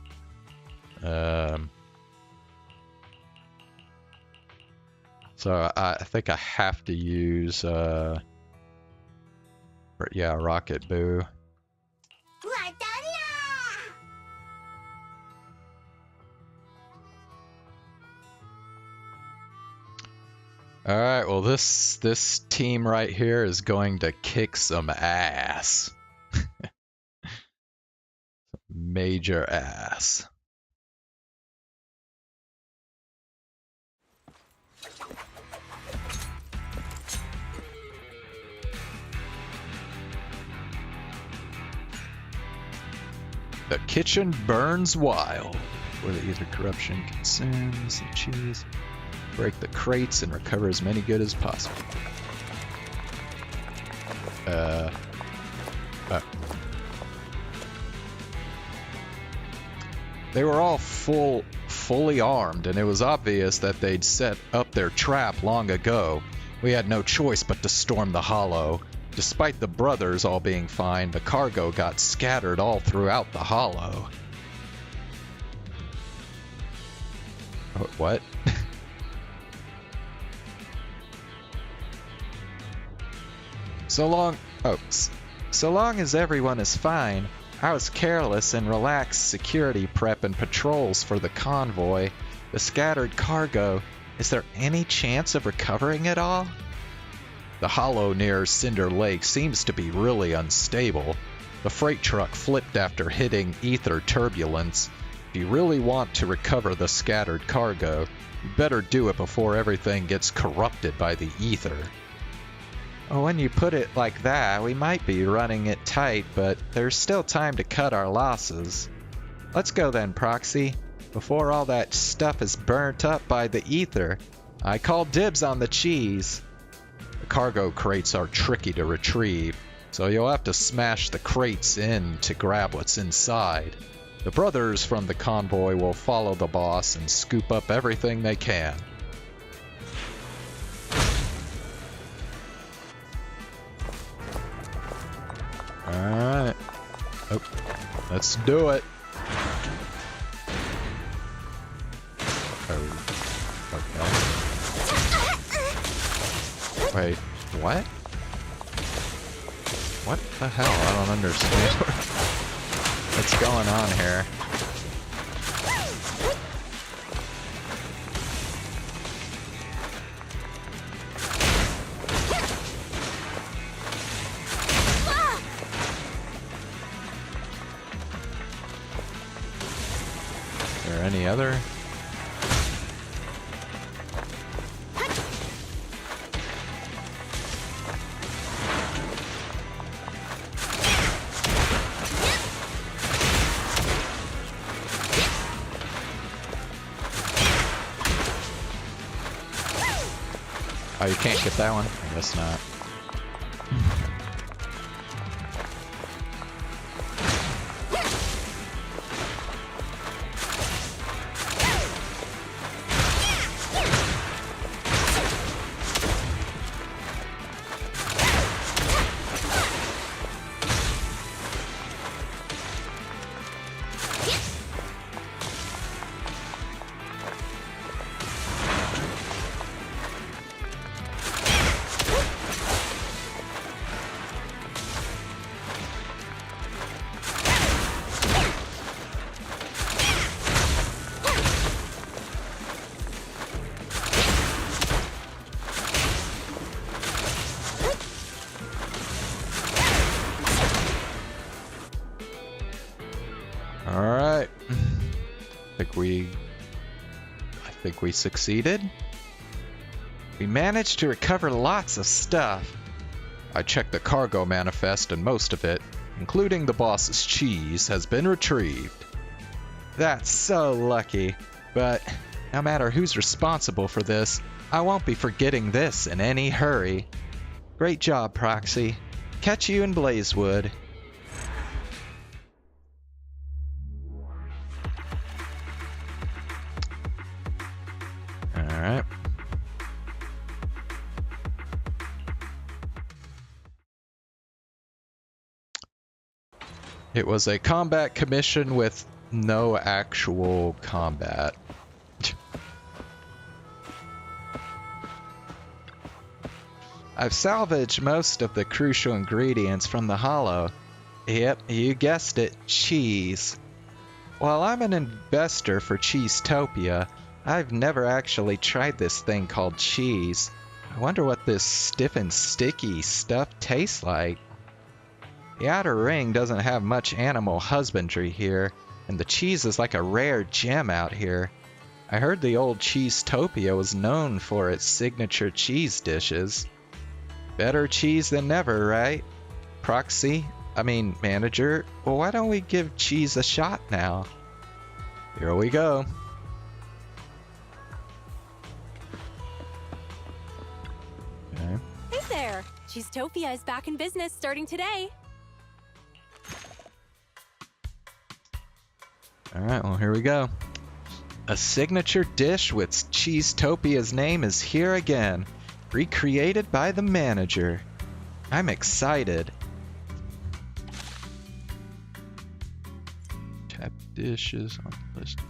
So I think I have to use yeah, Rocket Boo. All right, well this team right here is going to kick some ass. Major ass. The kitchen burns wild, where either corruption consumes the cheese. Break the crates and recover as many good as possible. They were all fully armed, and it was obvious that they'd set up their trap long ago. We had no choice but to storm the hollow. Despite the brothers all being fine, the cargo got scattered all throughout the hollow. What? So long as everyone is fine. I was careless and relaxed security prep and patrols for the convoy. The scattered cargo. Is there any chance of recovering it all? The hollow near Cinder Lake seems to be really unstable. The freight truck flipped after hitting ether turbulence. If you really want to recover the scattered cargo, you better do it before everything gets corrupted by the ether. Well, when you put it like that, we might be running it tight, but there's still time to cut our losses. Let's go then, Proxy, before all that stuff is burnt up by the ether. I call dibs on the cheese. The cargo crates are tricky to retrieve, so you'll have to smash the crates in to grab what's inside. The brothers from the convoy will follow the boss and scoop up everything they can. Alright. Oh, let's do it. Oh, okay. Wait, what? What the hell? I don't understand what's going on here. Is there any other? Oh, you can't get that one? I guess not. Alright. I think we succeeded. We managed to recover lots of stuff. I checked the cargo manifest and most of it, including the boss's cheese, has been retrieved. That's so lucky, but no matter who's responsible for this, I won't be forgetting this in any hurry. Great job, Proxy. Catch you in Blazewood. Alright. It was a combat commission with no actual combat. I've salvaged most of the crucial ingredients from the hollow. Yep, you guessed it, cheese. While I'm an investor for Cheesetopia, I've never actually tried this thing called cheese. I wonder what this stiff and sticky stuff tastes like. The outer ring doesn't have much animal husbandry here, and the cheese is like a rare gem out here. I heard the old Cheesetopia was known for its signature cheese dishes. Better cheese than never, right? Manager, well, why don't we give cheese a shot now? Here we go. Okay. Hey there! Cheesetopia is back in business starting today. Alright, well, here we go. A signature dish with Cheesetopia's name is here again, recreated by the manager. I'm excited. Tap dishes on the list.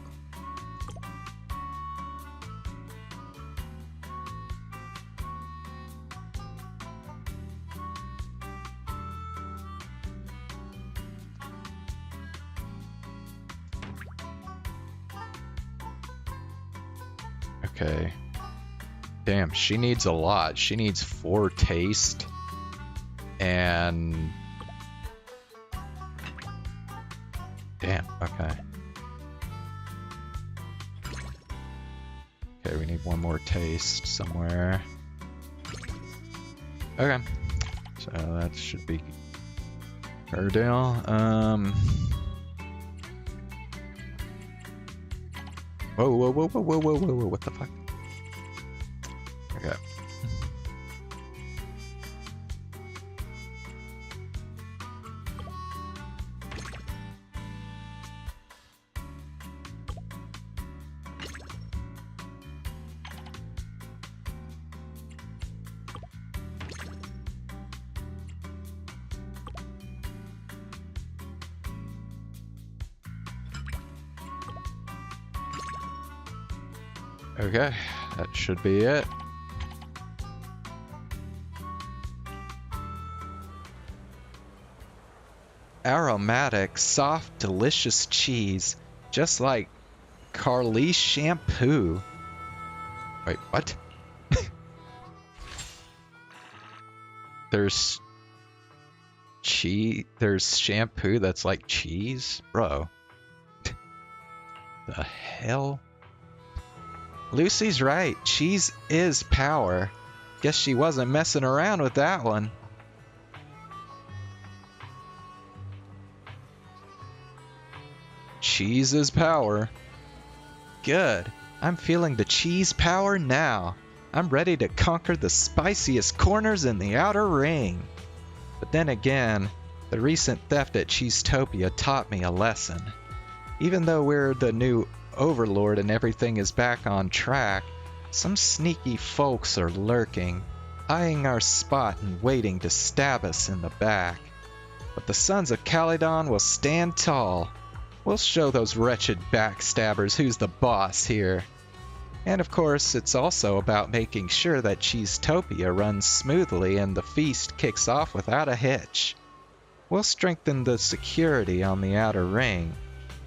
Okay. Damn, she needs a lot. She needs 4 taste. And... Damn, okay. Okay, we need 1 more taste somewhere. Okay. So that should be her deal. Whoa, whoa, whoa, whoa, whoa, whoa, whoa, whoa, what the fuck? Okay. Okay, that should be it. Aromatic, soft, delicious cheese, just like Carly's shampoo. Wait, what? There's shampoo that's like cheese? Bro. The hell? Lucy's right. Cheese is power. Guess she wasn't messing around with that one. Cheese is power. Good. I'm feeling the cheese power now. I'm ready to conquer the spiciest corners in the outer ring. But then again, the recent theft at Cheesetopia taught me a lesson. Even though we're the new overlord and everything is back on track, some sneaky folks are lurking, eyeing our spot and waiting to stab us in the back. But the sons of Calydon will stand tall. We'll show those wretched backstabbers who's the boss here. And of course, it's also about making sure that Cheesetopia runs smoothly and the feast kicks off without a hitch. We'll strengthen the security on the outer ring.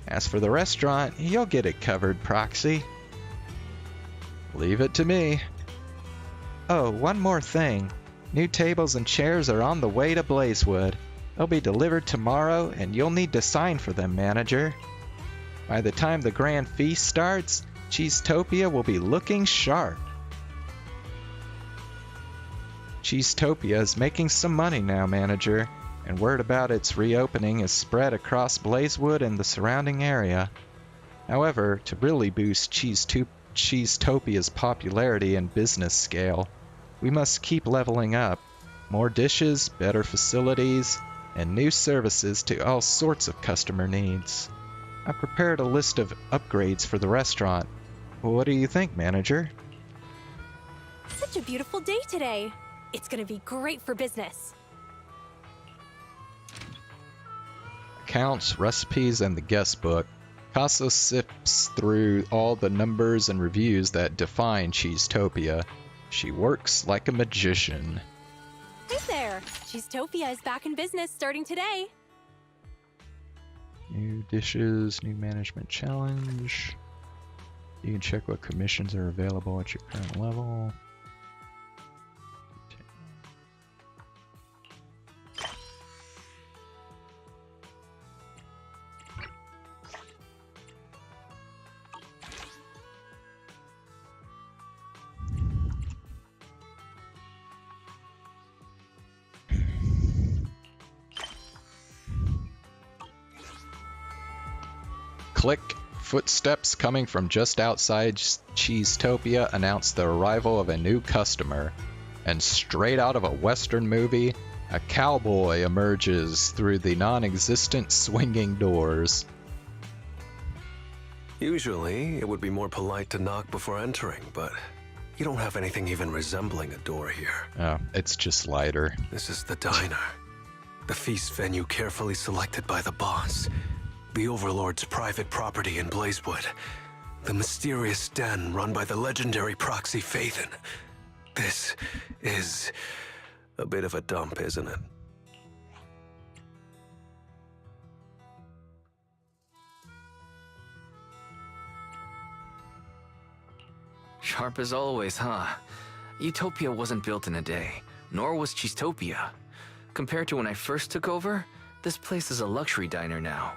As for the restaurant, you'll get it covered, Proxy. Leave it to me. Oh, one more thing. New tables and chairs are on the way to Blazewood. They'll be delivered tomorrow, and you'll need to sign for them, manager. By the time the grand feast starts, Cheesetopia will be looking sharp. Cheesetopia is making some money now, manager, and word about its reopening is spread across Blazewood and the surrounding area. However, to really boost Cheesetopia's popularity and business scale, we must keep leveling up. More dishes, better facilities, and new services to all sorts of customer needs. I've prepared a list of upgrades for the restaurant. What do you think, manager? Such a beautiful day today. It's gonna be great for business. Accounts, recipes, and the guest book. Casa sifts through all the numbers and reviews that define Cheesetopia. She works like a magician. Hey there! Cheesetopia is back in business starting today. New dishes, new management challenge. You can check what commissions are available at your current level. Click. Footsteps coming from just outside Cheesetopia announce the arrival of a new customer. And straight out of a Western movie, a cowboy emerges through the non-existent swinging doors. Usually, it would be more polite to knock before entering, but you don't have anything even resembling a door here. Oh, it's just lighter. This is the diner. The feast venue carefully selected by the boss. The Overlord's private property in Blazewood. The mysterious den run by the legendary Proxy Phaethon. This is a bit of a dump, isn't it? Sharp as always, huh? Utopia wasn't built in a day, nor was Cheesetopia. Compared to when I first took over, this place is a luxury diner now.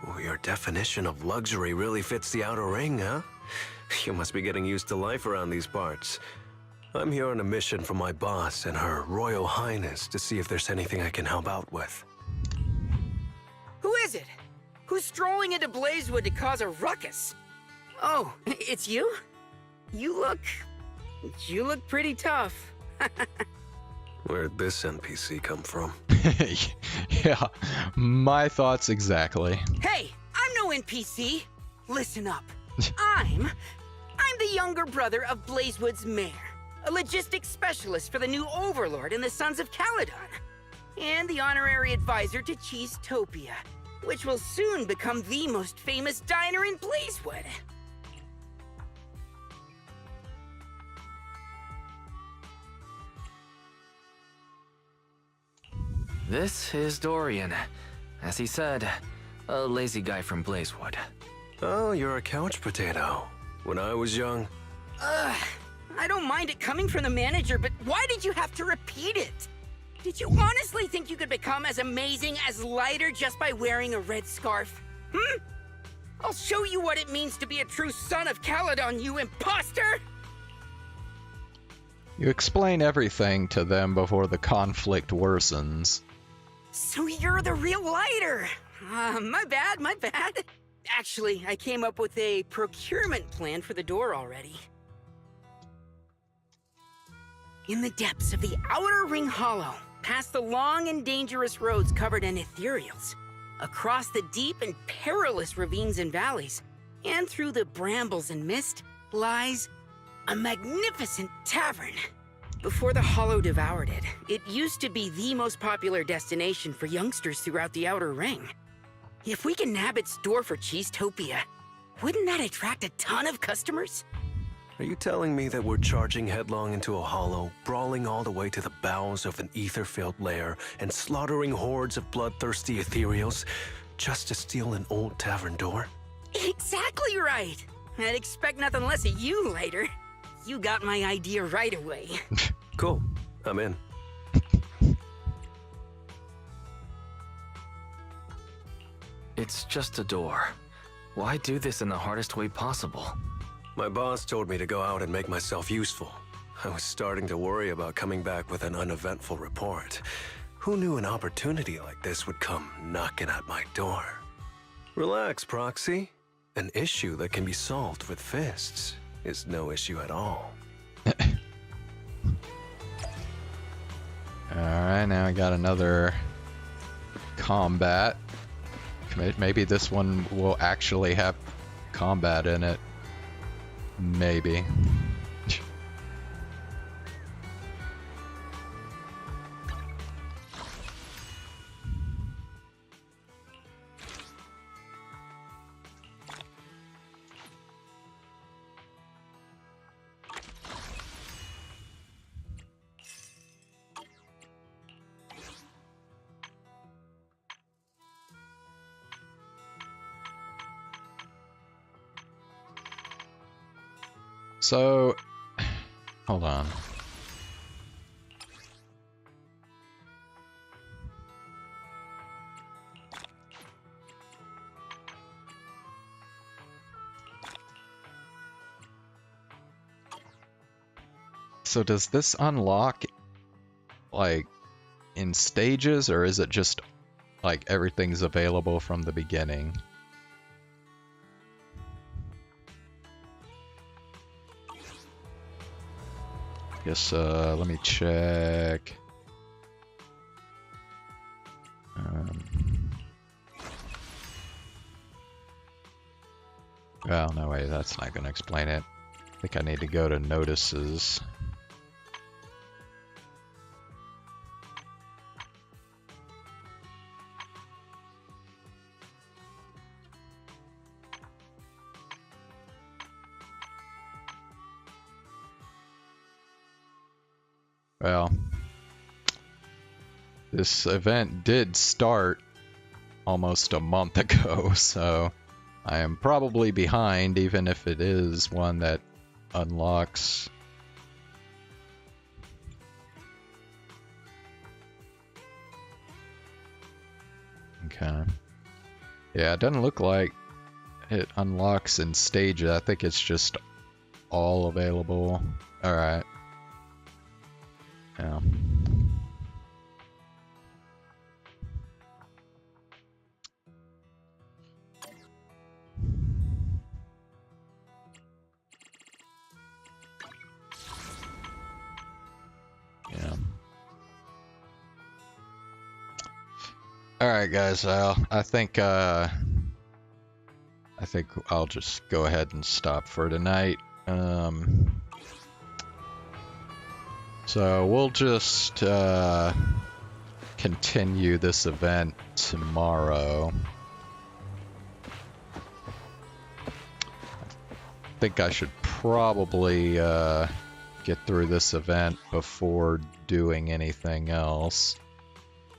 Ooh, your definition of luxury really fits the outer ring, huh? You must be getting used to life around these parts. I'm here on a mission from my boss and Her Royal Highness to see if there's anything I can help out with. Who is it? Who's strolling into Blazewood to cause a ruckus? Oh, it's you? You look pretty tough. Where'd this NPC come from? Yeah, my thoughts exactly. Hey, I'm no NPC. Listen up. I'm the younger brother of Blazewood's mayor, a logistics specialist for the new Overlord and the Sons of Calydon, and the honorary advisor to Cheesetopia, which will soon become the most famous diner in Blazewood. This is Dorian. As he said, a lazy guy from Blazewood. Oh, you're a couch potato. When I was young... I don't mind it coming from the manager, but why did you have to repeat it? Did you honestly think you could become as amazing as Lighter just by wearing a red scarf? I'll show you what it means to be a true son of Calydon, you imposter! You explain everything to them before the conflict worsens. So you're the real Lighter! My bad. Actually, I came up with a procurement plan for the door already. In the depths of the Outer Ring Hollow, past the long and dangerous roads covered in ethereals, across the deep and perilous ravines and valleys, and through the brambles and mist, lies a magnificent tavern. Before the Hollow devoured it, it used to be the most popular destination for youngsters throughout the Outer Ring. If we can nab its door for Cheesetopia, wouldn't that attract a ton of customers? Are you telling me that we're charging headlong into a hollow, brawling all the way to the bowels of an ether-filled lair, and slaughtering hordes of bloodthirsty ethereals just to steal an old tavern door? Exactly right! I'd expect nothing less of you later. You got my idea right away. Cool. I'm in. It's just a door. Why do this in the hardest way possible? My boss told me to go out and make myself useful. I was starting to worry about coming back with an uneventful report. Who knew an opportunity like this would come knocking at my door? Relax, Proxy. An issue that can be solved with fists is no issue at all. Alright, now I got another combat. Maybe this one will actually have combat in it. Maybe. So, hold on. So does this unlock, like, in stages, or is it just, like, everything's available from the beginning? Guess, let me check. Well, no way, that's not gonna explain it. I think I need to go to notices. Well, this event did start almost a month ago, so I am probably behind, even if it is one that unlocks. Okay. Yeah, it doesn't look like it unlocks in stages. I think it's just all available. Alright. Yeah. Yeah. Alright guys, I think I'll just go ahead and stop for tonight. So we'll just continue this event tomorrow. I think I should probably get through this event before doing anything else,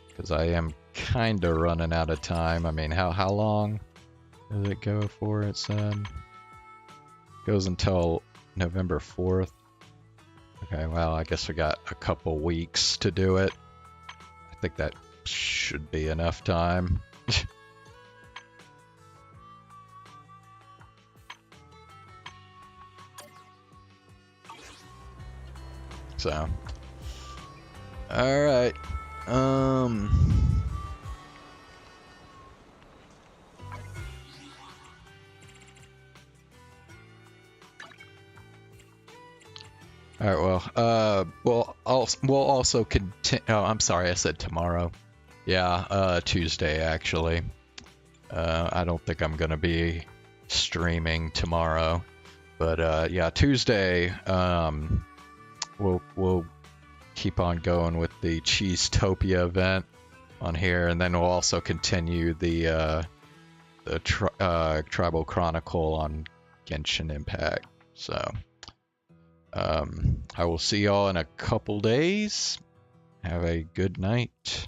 because I am kind of running out of time. I mean, how long does it go for? It said goes until November 4th. Okay, well, I guess we got a couple weeks to do it. I think that should be enough time. So, all right. All right. Well, we'll also continue. Oh, I'm sorry, I said tomorrow. Yeah, Tuesday actually. I don't think I'm gonna be streaming tomorrow, but yeah, Tuesday. We'll keep on going with the Cheesetopia event on here, and then we'll also continue the Tribal Chronicle on Genshin Impact. So I will see y'all in a couple days. Have a good night.